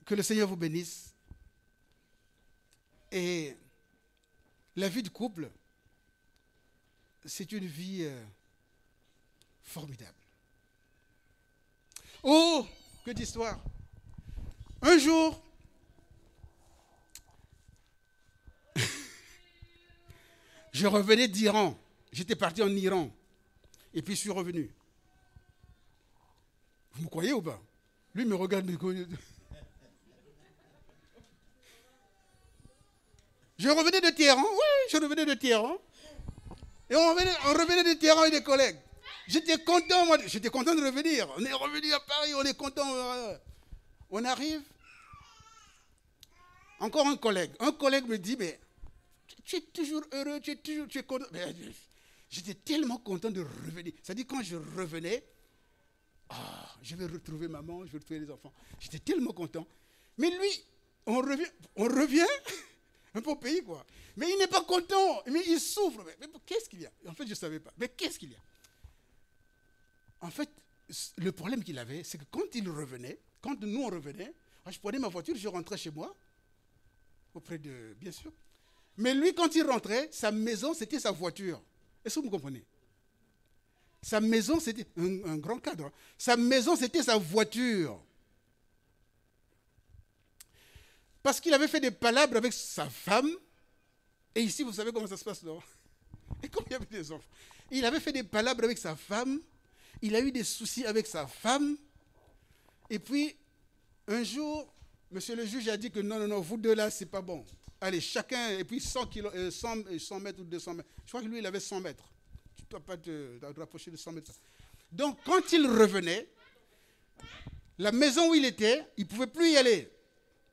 Que le Seigneur vous bénisse. Et la vie de couple, c'est une vie formidable. Oh, que d'histoire! Un jour, je revenais d'Iran. J'étais parti en Iran. Et puis je suis revenu. Vous me croyez ou pas? Lui me regarde. Je revenais de Téhéran. Oui, je revenais de Téhéran. Et on revenait de Téhéran avec des collègues. J'étais content, moi. J'étais content de revenir. On est revenu à Paris, on est content. On arrive. Encore un collègue. Un collègue me dit, mais tu es toujours heureux, tu es content. Mais j'étais tellement content de revenir. C'est-à-dire, quand je revenais, je vais retrouver maman, je vais retrouver les enfants. J'étais tellement content. Mais lui, on revient un peu au pays, quoi. Mais il n'est pas content. Mais il souffre. Mais qu'est-ce qu'il y a? En fait, je ne savais pas. Mais qu'est-ce qu'il y a? En fait, le problème qu'il avait, c'est que quand il revenait, quand nous on revenait, je prenais ma voiture, je rentrais chez moi, auprès de, bien sûr. Mais lui, quand il rentrait, sa maison, c'était sa voiture. Est-ce que vous me comprenez? Sa maison, c'était un grand cadre. Sa maison, c'était sa voiture. Parce qu'il avait fait des palabres avec sa femme. Et ici, vous savez comment ça se passe, non? Et comme il y avait des enfants. Il avait fait des palabres avec sa femme. Il a eu des soucis avec sa femme. Et puis, un jour, monsieur le juge a dit que non, vous deux là, c'est pas bon. Allez, chacun, et puis 100 mètres ou 200 mètres. Je crois que lui, il avait 100 mètres. Tu ne dois pas te rapprocher de 100 mètres. Donc, quand il revenait, la maison où il était, il ne pouvait plus y aller.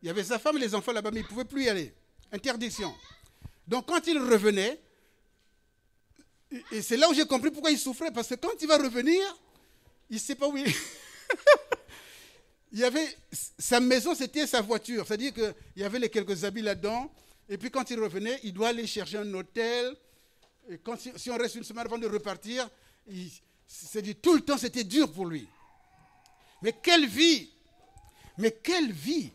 Il y avait sa femme et les enfants là-bas, mais il ne pouvait plus y aller. Interdiction. Donc, quand il revenait, et c'est là où j'ai compris pourquoi il souffrait, parce que quand il va revenir, il ne sait pas où il est. Sa maison, c'était sa voiture. C'est-à-dire qu'il y avait les quelques habits là-dedans. Et puis quand il revenait, il doit aller chercher un hôtel. Et si on reste une semaine avant de repartir, tout le temps, c'était dur pour lui. Mais quelle vie! Mais quelle vie!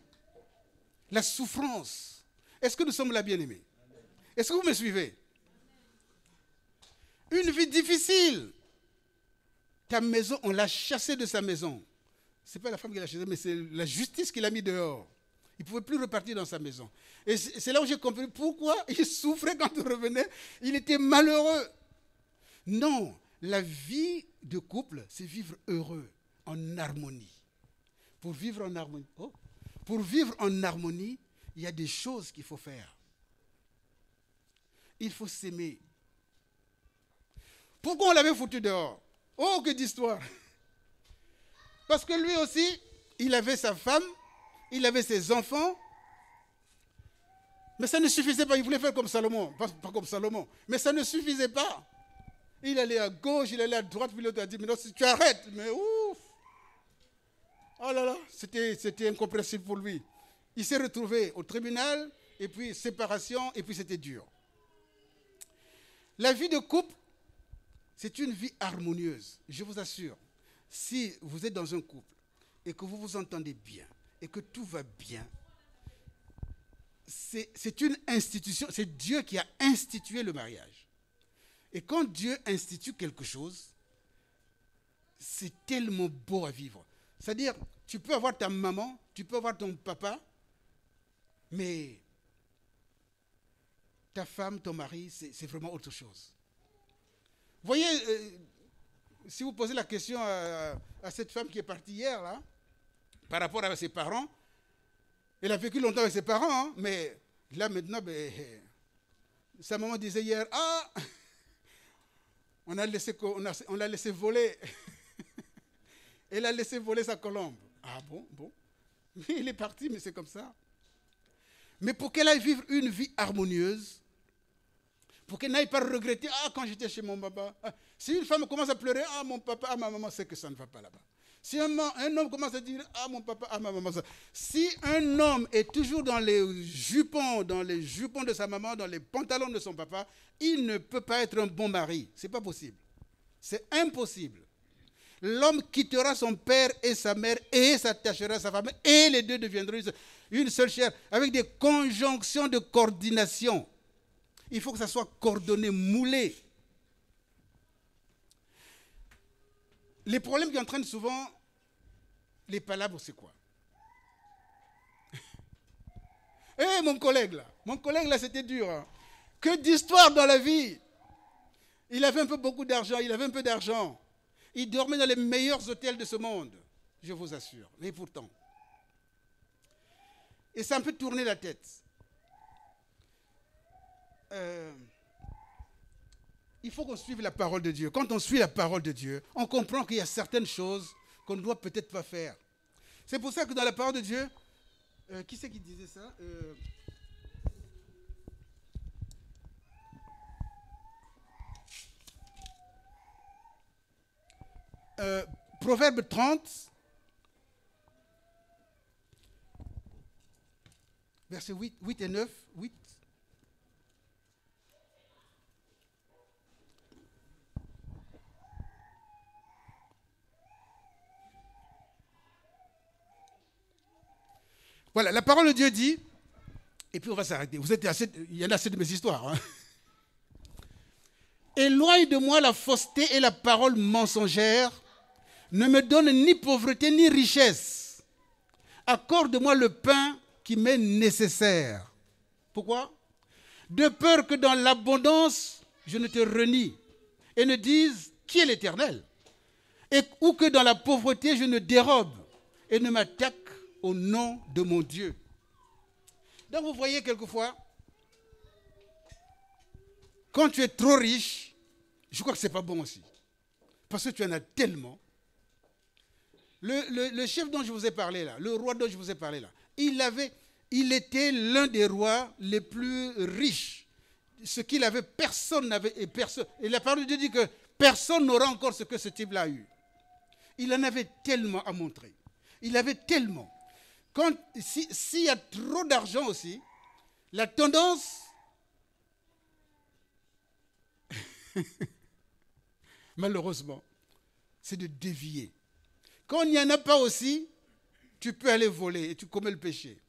La souffrance. Est-ce que nous sommes là, bien-aimés? Est-ce que vous me suivez? Une vie difficile. Ta maison, on l'a chassé de sa maison. Ce n'est pas la femme qui l'a chassé, mais c'est la justice qui l'a mis dehors. Il ne pouvait plus repartir dans sa maison. Et c'est là où j'ai compris pourquoi il souffrait quand il revenait. Il était malheureux. Non, la vie de couple, c'est vivre heureux, en harmonie. Pour vivre en harmonie, il y a des choses qu'il faut faire. Il faut s'aimer. Pourquoi on l'avait foutu dehors? Oh, que d'histoire! Parce que lui aussi, il avait sa femme, il avait ses enfants. Mais ça ne suffisait pas. Il voulait faire comme Salomon. Pas comme Salomon. Mais ça ne suffisait pas. Il allait à gauche, il allait à droite, puis l'autre a dit, mais non, si tu arrêtes, mais ouf. Oh là là, c'était incompréhensible pour lui. Il s'est retrouvé au tribunal, et puis séparation, et puis c'était dur. La vie de couple, c'est une vie harmonieuse, je vous assure. Si vous êtes dans un couple, et que vous vous entendez bien, et que tout va bien, c'est une institution, c'est Dieu qui a institué le mariage. Et quand Dieu institue quelque chose, c'est tellement beau à vivre. C'est-à-dire, tu peux avoir ta maman, tu peux avoir ton papa, mais ta femme, ton mari, c'est vraiment autre chose. Vous voyez, si vous posez la question à cette femme qui est partie hier, là, par rapport à ses parents, elle a vécu longtemps avec ses parents, hein, mais là maintenant, sa maman disait hier, ah, on l'a laissé voler. Elle a laissé voler sa colombe. Ah bon. Mais il est parti, mais c'est comme ça. Mais pour qu'elle aille vivre une vie harmonieuse, pour qu'elle n'aille pas regretter, ah, quand j'étais chez mon papa. Ah, si une femme commence à pleurer, ah, mon papa, ah, ma maman, c'est que ça ne va pas là-bas. Si un homme commence à dire, ah, mon papa, ah, ma maman, ça. Si un homme est toujours dans les jupons de sa maman, dans les pantalons de son papa, il ne peut pas être un bon mari. Ce n'est pas possible. C'est impossible. L'homme quittera son père et sa mère et s'attachera à sa femme et les deux deviendront une seule chair avec des conjonctions de coordination. Il faut que ça soit coordonné, moulé. Les problèmes qui entraînent souvent les palabres, c'est quoi? Mon collègue là, c'était dur. Hein. Que d'histoires dans la vie. Il avait un peu beaucoup d'argent, il avait un peu d'argent. Il dormait dans les meilleurs hôtels de ce monde, je vous assure. Mais pourtant. Et ça me fait tourner la tête. Il faut qu'on suive la parole de Dieu. Quand on suit la parole de Dieu, on comprend qu'il y a certaines choses qu'on ne doit peut-être pas faire. C'est pour ça que dans la parole de Dieu, qui c'est qui disait ça Proverbe 30, versets 8 et 9. 8. Voilà, la parole de Dieu dit, et puis on va s'arrêter. Il y en a assez de mes histoires. Hein. Éloigne de moi la fausseté et la parole mensongère. Ne me donne ni pauvreté ni richesse. Accorde-moi le pain qui m'est nécessaire. Pourquoi? De peur que dans l'abondance, je ne te renie et ne dise qui est l'Éternel. Ou que dans la pauvreté, je ne dérobe et ne m'attaque au nom de mon Dieu. Donc vous voyez quelquefois, quand tu es trop riche, je crois que ce n'est pas bon aussi. Parce que tu en as tellement. Le chef dont je vous ai parlé là, le roi dont je vous ai parlé là, il était l'un des rois les plus riches. Ce qu'il avait, personne n'avait. Et la parole de Dieu dit que personne n'aura encore ce que ce type-là a eu. Il en avait tellement à montrer. Il avait tellement. S'il y a trop d'argent aussi, la tendance, malheureusement, c'est de dévier. Quand il n'y en a pas aussi, tu peux aller voler et tu commets le péché.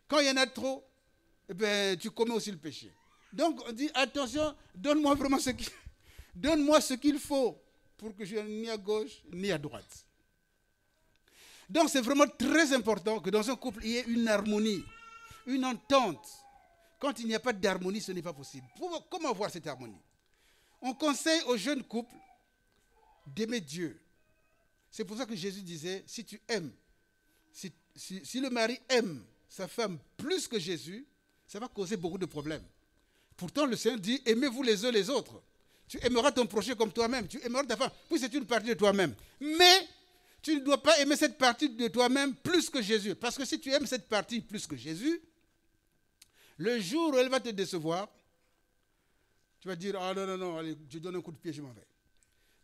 Quand il y en a trop, tu commets aussi le péché. Donc on dit, attention, donne-moi vraiment donne-moi ce qu'il faut pour que je n'aille ni à gauche ni à droite. Donc c'est vraiment très important que dans un couple, il y ait une harmonie, une entente. Quand il n'y a pas d'harmonie, ce n'est pas possible. Comment avoir cette harmonie? On conseille aux jeunes couples d'aimer Dieu. C'est pour ça que Jésus disait, si tu aimes, si le mari aime sa femme plus que Jésus, ça va causer beaucoup de problèmes. Pourtant, le Seigneur dit, aimez-vous les uns les autres. Tu aimeras ton prochain comme toi-même. Tu aimeras ta femme. Puis c'est une partie de toi-même. Mais Tu ne dois pas aimer cette partie de toi-même plus que Jésus. Parce que si tu aimes cette partie plus que Jésus, le jour où elle va te décevoir, tu vas dire, ah non, non, non, allez, je donne un coup de pied, je m'en vais.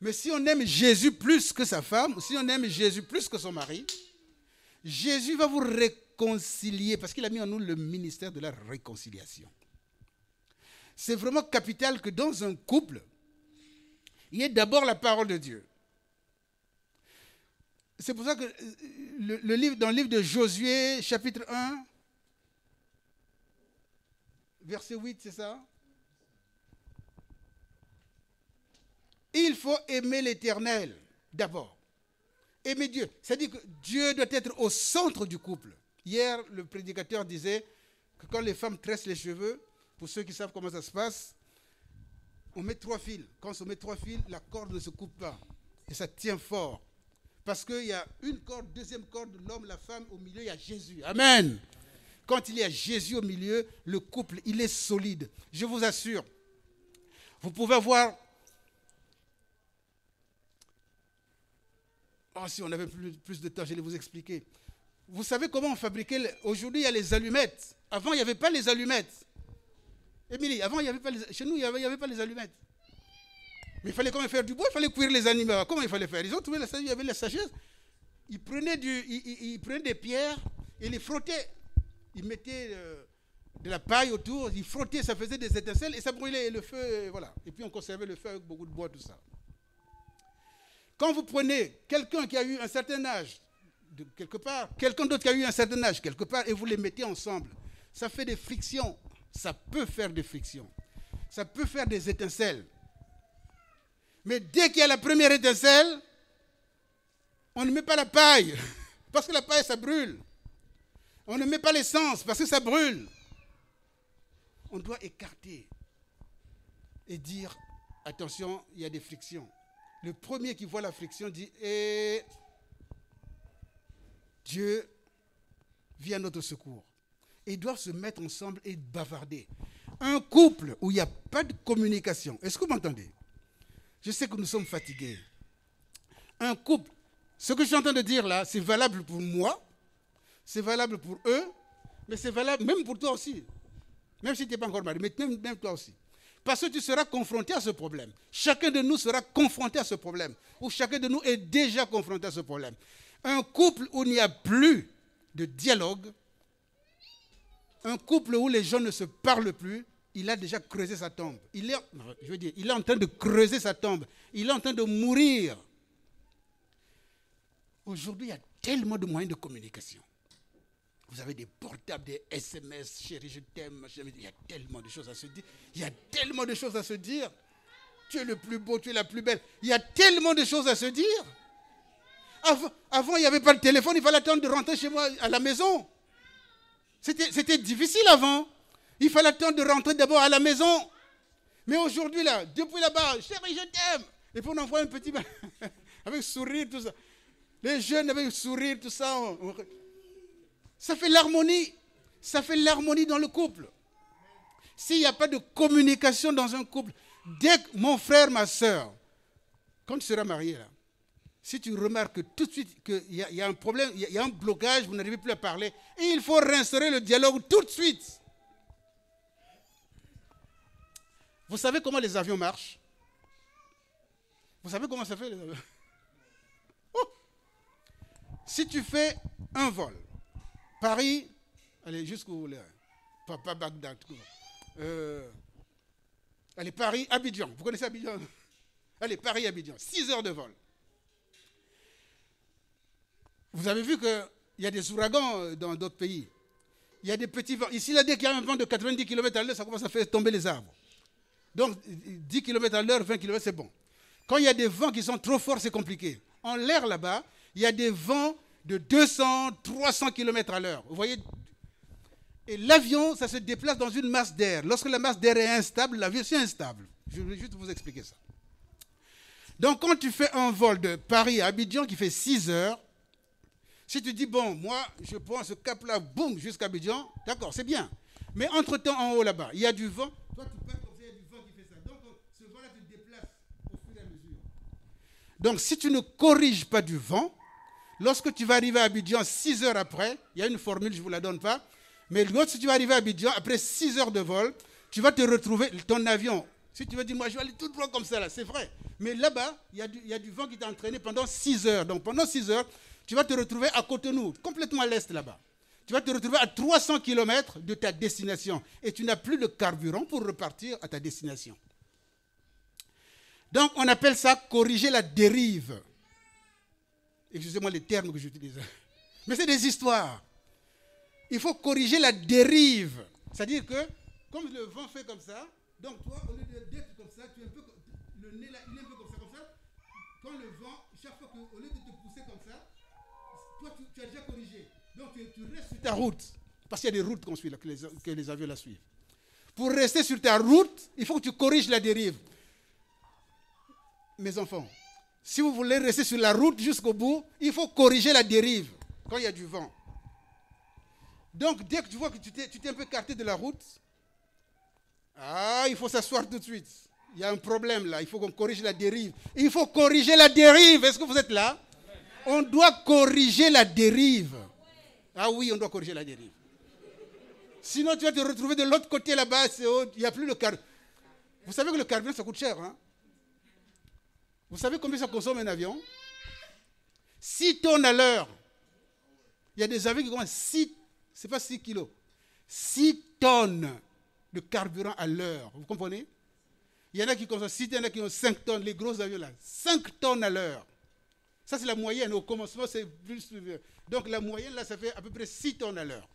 Mais si on aime Jésus plus que sa femme, si on aime Jésus plus que son mari, Jésus va vous réconcilier, parce qu'il a mis en nous le ministère de la réconciliation. C'est vraiment capital que dans un couple, il y ait d'abord la parole de Dieu. C'est pour ça que dans le livre de Josué, chapitre 1, verset 8, c'est ça? Il faut aimer l'Éternel d'abord. Aimer Dieu. C'est-à-dire que Dieu doit être au centre du couple. Hier, le prédicateur disait que quand les femmes tressent les cheveux, pour ceux qui savent comment ça se passe, on met 3 fils. Quand on met 3 fils, la corde ne se coupe pas. Et ça tient fort. Parce qu'il y a une corde, deuxième corde, l'homme, la femme, au milieu, il y a Jésus. Amen. Quand il y a Jésus au milieu, le couple, il est solide. Je vous assure. Vous pouvez avoir... Oh, si on avait plus de temps, je vais vous expliquer. Vous savez comment on fabriquait... Aujourd'hui, il y a les allumettes. Avant, il n'y avait pas les allumettes. Émilie, avant, il n'y avait pas chez nous, il n'y avait pas les allumettes. Mais il fallait quand même faire du bois, il fallait cuire les animaux. Comment il fallait faire? Ils ont trouvé il y avait la sagesse. Ils prenaient des pierres et les frottaient. Ils mettaient de la paille autour, ils frottaient, ça faisait des étincelles et ça brûlait. Et le feu, voilà. Et puis on conservait le feu avec beaucoup de bois, tout ça. Quand vous prenez quelqu'un qui a eu un certain âge, de quelque part, quelqu'un d'autre qui a eu un certain âge, quelque part, et vous les mettez ensemble, ça fait des frictions. Ça peut faire des frictions. Ça peut faire des étincelles. Mais dès qu'il y a la première étincelle, on ne met pas la paille, parce que la paille, ça brûle. On ne met pas l'essence, parce que ça brûle. On doit écarter et dire, attention, il y a des frictions. Le premier qui voit la friction dit, Dieu vient à notre secours. Et ils doivent se mettre ensemble et bavarder. Un couple où il n'y a pas de communication, est-ce que vous m'entendez? Je sais que nous sommes fatigués. Un couple, ce que je suis en train de dire là, c'est valable pour moi, c'est valable pour eux, mais c'est valable même pour toi aussi. Même si tu n'es pas encore marié, mais même toi aussi. Parce que tu seras confronté à ce problème. Chacun de nous sera confronté à ce problème. Ou chacun de nous est déjà confronté à ce problème. Un couple où il n'y a plus de dialogue, un couple où les gens ne se parlent plus, il a déjà creusé sa tombe. Il est en train de creuser sa tombe. Il est en train de mourir. Aujourd'hui, il y a tellement de moyens de communication. Vous avez des portables, des SMS, chérie, je t'aime. Il y a tellement de choses à se dire. Il y a tellement de choses à se dire. Tu es le plus beau, tu es la plus belle. Il y a tellement de choses à se dire. Avant il n'y avait pas le téléphone, il fallait attendre de rentrer chez moi à la maison. C'était difficile avant. Il fallait attendre de rentrer d'abord à la maison. Mais aujourd'hui, là, depuis là-bas, chérie, je t'aime. Et puis on envoie un petit... avec sourire, tout ça. Les jeunes avec sourire, tout ça. Ça fait l'harmonie. Ça fait l'harmonie dans le couple. S'il n'y a pas de communication dans un couple, dès que mon frère, ma soeur, quand tu seras marié, là, si tu remarques tout de suite qu'il y a un problème, il y a un blocage, vous n'arrivez plus à parler, et il faut réinstaurer le dialogue tout de suite. Vous savez comment les avions marchent? Vous savez comment ça fait les avions? Oh! Si tu fais un vol, Paris, allez jusqu'où là? Pas Bagdad. Allez, Paris, Abidjan. Vous connaissez Abidjan? Allez, Paris, Abidjan. 6 heures de vol. Vous avez vu qu'il y a des ouragans dans d'autres pays. Il y a des petits vents. Ici, là, dès qu'il y a un vent de 90 km/h, ça commence à faire tomber les arbres. Donc, 10 km/h, 20 km, c'est bon. Quand il y a des vents qui sont trop forts, c'est compliqué. En l'air, là-bas, il y a des vents de 200, 300 km/h. Vous voyez? Et l'avion, ça se déplace dans une masse d'air. Lorsque la masse d'air est instable, l'avion est instable. Je vais juste vous expliquer ça. Donc, quand tu fais un vol de Paris à Abidjan qui fait 6 heures, si tu dis, bon, moi, je prends ce cap-là, boum, jusqu'à Abidjan, d'accord, c'est bien. Mais entre-temps, en haut, là-bas, il y a du vent. Toi, tu pars comme ça, il y a du vent qui fait ça. Donc, ce vent-là te déplace au fur et à mesure. Donc, si tu ne corriges pas du vent, Lorsque tu vas arriver à Abidjan 6 heures après, il y a une formule, je ne vous la donne pas, mais lorsque tu vas arriver à Abidjan, après 6 heures de vol, tu vas te retrouver, ton avion, si tu veux dire, moi je vais aller tout droit comme ça, là, c'est vrai. Mais là-bas, il y a du vent qui t'a entraîné pendant 6 heures. Donc pendant 6 heures, tu vas te retrouver à Cotonou, complètement à l'est là-bas. Tu vas te retrouver à 300 km de ta destination. Et tu n'as plus de carburant pour repartir à ta destination. Donc on appelle ça corriger la dérive. Excusez-moi les termes que j'utilise. Mais c'est des histoires. Il faut corriger la dérive. C'est-à-dire que, comme le vent fait comme ça, donc toi, au lieu d'être comme ça, tu es un peu, le nez là, il est un peu comme ça. Quand le vent, chaque fois qu'au lieu de te pousser comme ça, toi, tu as déjà corrigé. Donc tu restes sur ta route. Parce qu'il y a des routes qu'on suit, là, que les avions la suivent. Pour rester sur ta route, il faut que tu corriges la dérive. Mes enfants, si vous voulez rester sur la route jusqu'au bout, il faut corriger la dérive quand il y a du vent. Donc, dès que tu vois que tu t'es un peu écarté de la route, il faut s'asseoir tout de suite. Il y a un problème là, il faut qu'on corrige la dérive. Il faut corriger la dérive. Est-ce que vous êtes là? On doit corriger la dérive. Ah oui, on doit corriger la dérive. Sinon, tu vas te retrouver de l'autre côté là-bas, il n'y a plus de carburant. Vous savez que le carburant, ça coûte cher, hein? Vous savez combien ça consomme un avion? 6 tonnes à l'heure. Il y a des avions qui consomment 6, c'est pas 6 kilos, 6 tonnes de carburant à l'heure. Vous comprenez? Il y en a qui consomment 6 tonnes, il y en a qui ont 5 tonnes, les gros avions là. 5 tonnes à l'heure. Ça, c'est la moyenne. Au commencement, c'est plus. Donc, la moyenne, là, ça fait à peu près 6 tonnes à l'heure.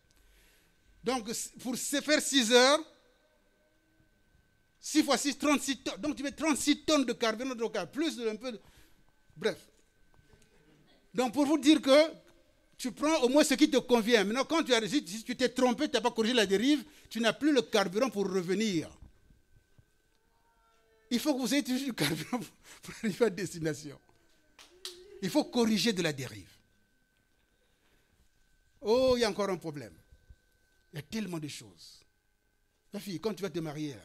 Donc, pour se faire 6 heures, 6 fois 6, 36 tonnes. Donc, tu mets 36 tonnes de carburant dans le cas, plus un peu de... Bref. Donc, pour vous dire que tu prends au moins ce qui te convient. Maintenant, quand tu as réussi, si tu t'es trompé, tu n'as pas corrigé la dérive, tu n'as plus le carburant pour revenir. Il faut que vous ayez toujours du carburant pour arriver à destination. Il faut corriger de la dérive. Oh, il y a encore un problème. Il y a tellement de choses. Ma fille, quand tu vas te marier, là,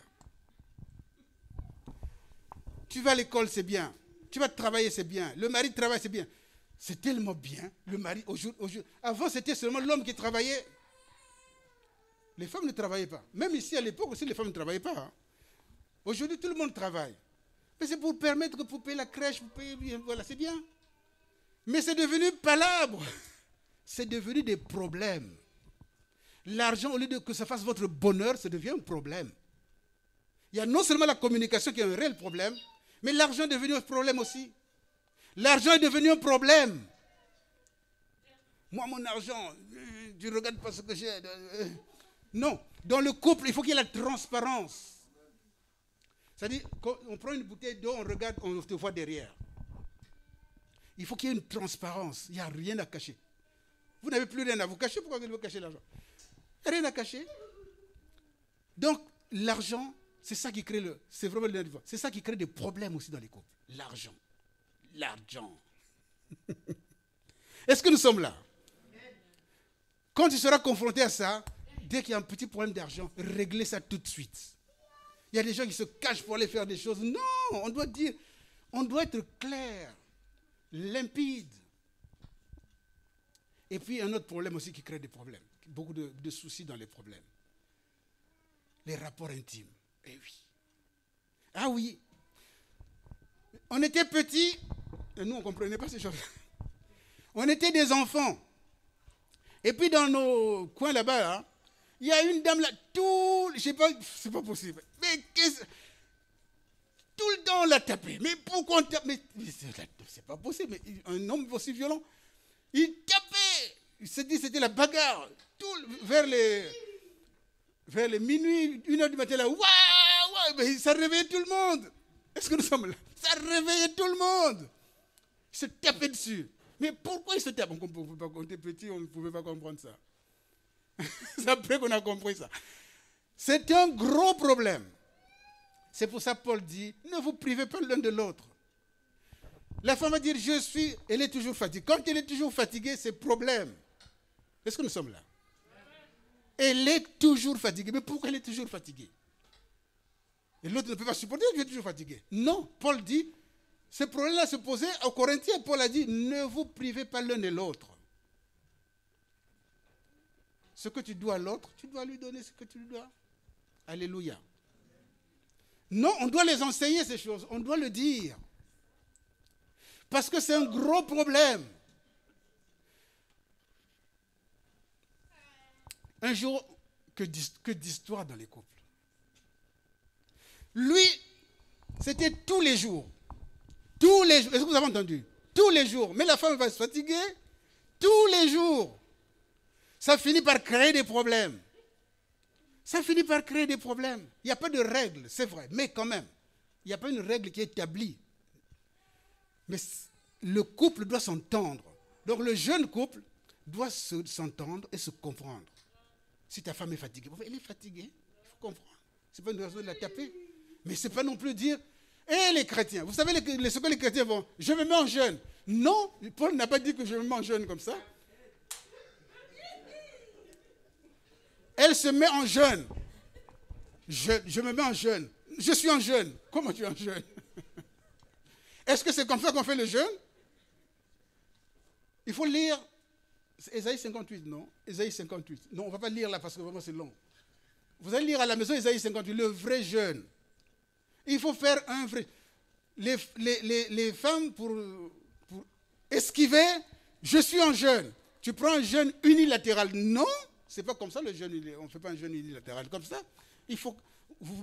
tu vas à l'école, c'est bien. Tu vas travailler, c'est bien. Le mari travaille, c'est bien. C'est tellement bien. Le mari, au jour. Avant, c'était seulement l'homme qui travaillait. Les femmes ne travaillaient pas. Même ici, à l'époque aussi, les femmes ne travaillaient pas. Hein. Aujourd'hui, tout le monde travaille. Mais c'est pour permettre que pour payer la crèche, pour payer... Voilà, c'est bien. Mais c'est devenu palabre. C'est devenu des problèmes. L'argent, au lieu de que ça fasse votre bonheur, ça devient un problème. Il y a non seulement la communication qui est un réel problème, mais l'argent est devenu un problème aussi. L'argent est devenu un problème. Moi, mon argent, tu ne regardes pas ce que j'ai. Non. Dans le couple, il faut qu'il y ait la transparence. C'est-à-dire, quand on prend une bouteille d'eau, on regarde, on te voit derrière. Il faut qu'il y ait une transparence. Il n'y a rien à cacher. Vous n'avez plus rien à vous cacher. Pourquoi vous devez cacher l'argent? Il n'y a rien à cacher. Donc, l'argent, c'est ça qui crée c'est vraiment c'est ça qui crée des problèmes aussi dans les couples. L'argent. L'argent. Est-ce que nous sommes là? Quand tu seras confronté à ça, dès qu'il y a un petit problème d'argent, réglez ça tout de suite. Il y a des gens qui se cachent pour aller faire des choses. Non, on doit dire, on doit être clair, limpide. Et puis un autre problème aussi qui crée des problèmes. Beaucoup de soucis dans les problèmes. Les rapports intimes. Eh oui. Ah oui. On était petits, et nous on ne comprenait pas ces choses. On était des enfants. Et puis dans nos coins là-bas, là, il y a une dame là, je sais pas, c'est pas possible. Mais tout le temps on l'a tapé. Mais pourquoi on tape? Mais c'est pas possible. Mais un homme aussi violent, il tapait. Il se dit c'était la bagarre. Vers les minuit, 1h du matin là, waouh, mais ça réveillait tout le monde. Est-ce que nous sommes là? Ça réveillait tout le monde. Il se tapait dessus. Mais pourquoi il se tape? Quand on était petit, on ne pouvait pas comprendre ça. C'est après qu'on a compris ça. C'est un gros problème. C'est pour ça que Paul dit, ne vous privez pas l'un de l'autre. La femme va dire, elle est toujours fatiguée. Quand elle est toujours fatiguée, c'est problème. Est-ce que nous sommes là? Elle est toujours fatiguée. Mais pourquoi elle est toujours fatiguée? Et l'autre ne peut pas supporter qu'elle est toujours fatiguée. Non, Paul dit, Ce problème-là se posait aux Corinthiens. Paul a dit, ne vous privez pas l'un et l'autre. Ce que tu dois à l'autre, tu dois lui donner ce que tu lui dois. Alléluia. Non, on doit les enseigner ces choses. On doit le dire. Parce que c'est un gros problème. Un jour, que d'histoire dans les couples. Lui, c'était tous les jours. Tous les jours. Est-ce que vous avez entendu? Tous les jours. Mais la femme va se fatiguer. Tous les jours. Ça finit par créer des problèmes. Ça finit par créer des problèmes. Il n'y a pas de règle, c'est vrai. Mais quand même, il n'y a pas une règle qui est établie. Mais le couple doit s'entendre. Donc le jeune couple doit s'entendre et se comprendre. Si ta femme est fatiguée, elle est fatiguée, il faut comprendre. Ce n'est pas une raison de la taper. Mais ce n'est pas non plus dire, hé les chrétiens, vous savez ce que les chrétiens vont, je me mets en jeûne. Non, Paul n'a pas dit que je me mets en jeûne comme ça. Elle se met en jeûne. Je me mets en jeûne. Je suis en jeûne. Comment tu es en jeûne? Est-ce que c'est comme ça qu'on fait le jeûne? Il faut lire Ésaïe 58, non? Ésaïe 58. Non, on ne va pas lire là parce que vraiment c'est long. Vous allez lire à la maison Ésaïe 58, le vrai jeûne. Il faut faire un vrai... Les femmes, pour esquiver, je suis en jeûne. Tu prends un jeûne unilatéral. Non, ce n'est pas comme ça le jeûne. On ne fait pas un jeûne unilatéral comme ça. Il faut que vous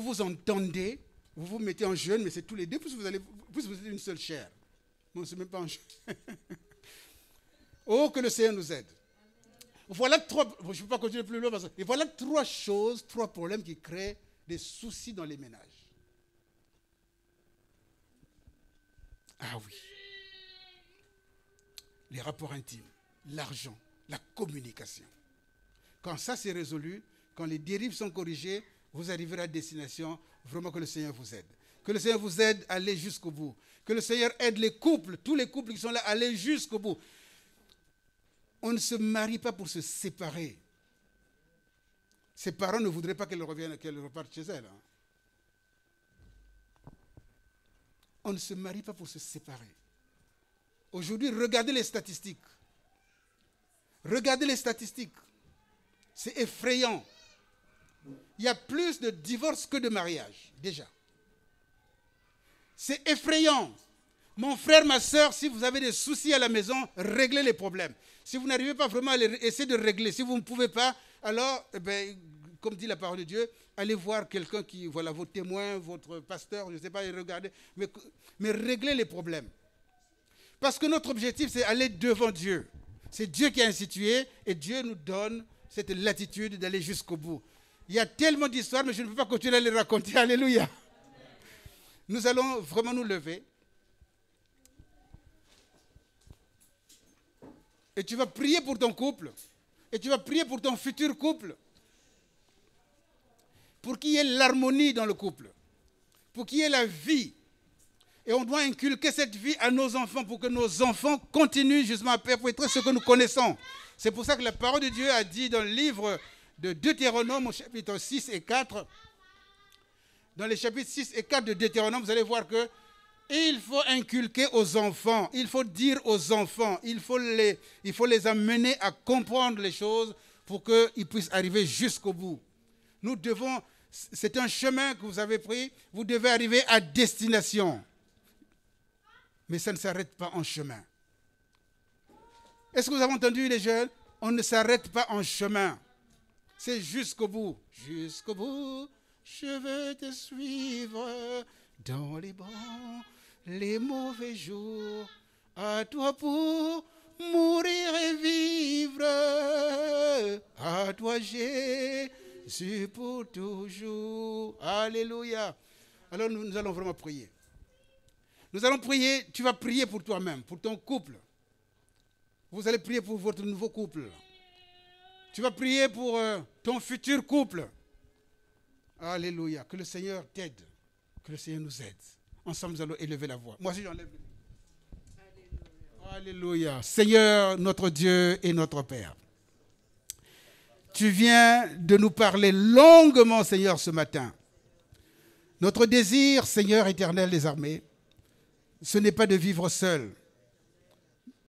vous entendez, vous vous mettez en jeûne, mais c'est tous les deux, puisque vous êtes une seule chair. Non, ce n'est même pas en jeûne. Oh, que le Seigneur nous aide. Voilà trois, je ne peux pas continuer plus loin, et voilà trois choses, trois problèmes qui créent des soucis dans les ménages. Ah oui. Les rapports intimes, l'argent, la communication. Quand ça c'est résolu, quand les dérives sont corrigées, vous arriverez à destination. Vraiment que le Seigneur vous aide. Que le Seigneur vous aide à aller jusqu'au bout. Que le Seigneur aide les couples, tous les couples qui sont là, à aller jusqu'au bout. On ne se marie pas pour se séparer. Ses parents ne voudraient pas qu'elle reparte chez elle. Hein. On ne se marie pas pour se séparer. Aujourd'hui, regardez les statistiques. Regardez les statistiques. C'est effrayant. Il y a plus de divorces que de mariages, déjà. C'est effrayant. Mon frère, ma soeur, si vous avez des soucis à la maison, réglez les problèmes. Si vous n'arrivez pas vraiment à essayer de régler, si vous ne pouvez pas, alors, comme dit la parole de Dieu, allez voir quelqu'un qui, voilà, vos témoins, votre pasteur, je ne sais pas, et regardez, mais réglez les problèmes. Parce que notre objectif, c'est aller devant Dieu. C'est Dieu qui a institué et Dieu nous donne cette latitude d'aller jusqu'au bout. Il y a tellement d'histoires, mais je ne peux pas continuer à les raconter. Alléluia. Nous allons vraiment nous lever. Et tu vas prier pour ton couple. Et tu vas prier pour ton futur couple. Pour qu'il y ait l'harmonie dans le couple. Pour qu'il y ait la vie. Et on doit inculquer cette vie à nos enfants pour que nos enfants continuent justement à perpétrer ce que nous connaissons. C'est pour ça que la parole de Dieu a dit dans le livre de Deutéronome, au chapitre 6 et 4, dans les chapitres 6 et 4 de Deutéronome, vous allez voir que il faut inculquer aux enfants, il faut dire aux enfants, il faut les amener à comprendre les choses pour qu'ils puissent arriver jusqu'au bout. Nous devons, c'est un chemin que vous avez pris, vous devez arriver à destination. Mais ça ne s'arrête pas en chemin. Est-ce que vous avez entendu les jeunes? On ne s'arrête pas en chemin. C'est jusqu'au bout. Jusqu'au bout, je veux te suivre dans les bons, les mauvais jours. À toi pour mourir et vivre. À toi Jésus pour toujours. Alléluia. Alors nous allons vraiment prier. Nous allons prier, tu vas prier pour toi-même, pour ton couple. Vous allez prier pour votre nouveau couple. Tu vas prier pour ton futur couple. Alléluia. Que le Seigneur t'aide. Que le Seigneur nous aide. Ensemble, nous allons élever la voix. Moi aussi, j'enlève. Alléluia. Seigneur, notre Dieu et notre Père. Tu viens de nous parler longuement, Seigneur, ce matin. Notre désir, Seigneur éternel des armées, ce n'est pas de vivre seul,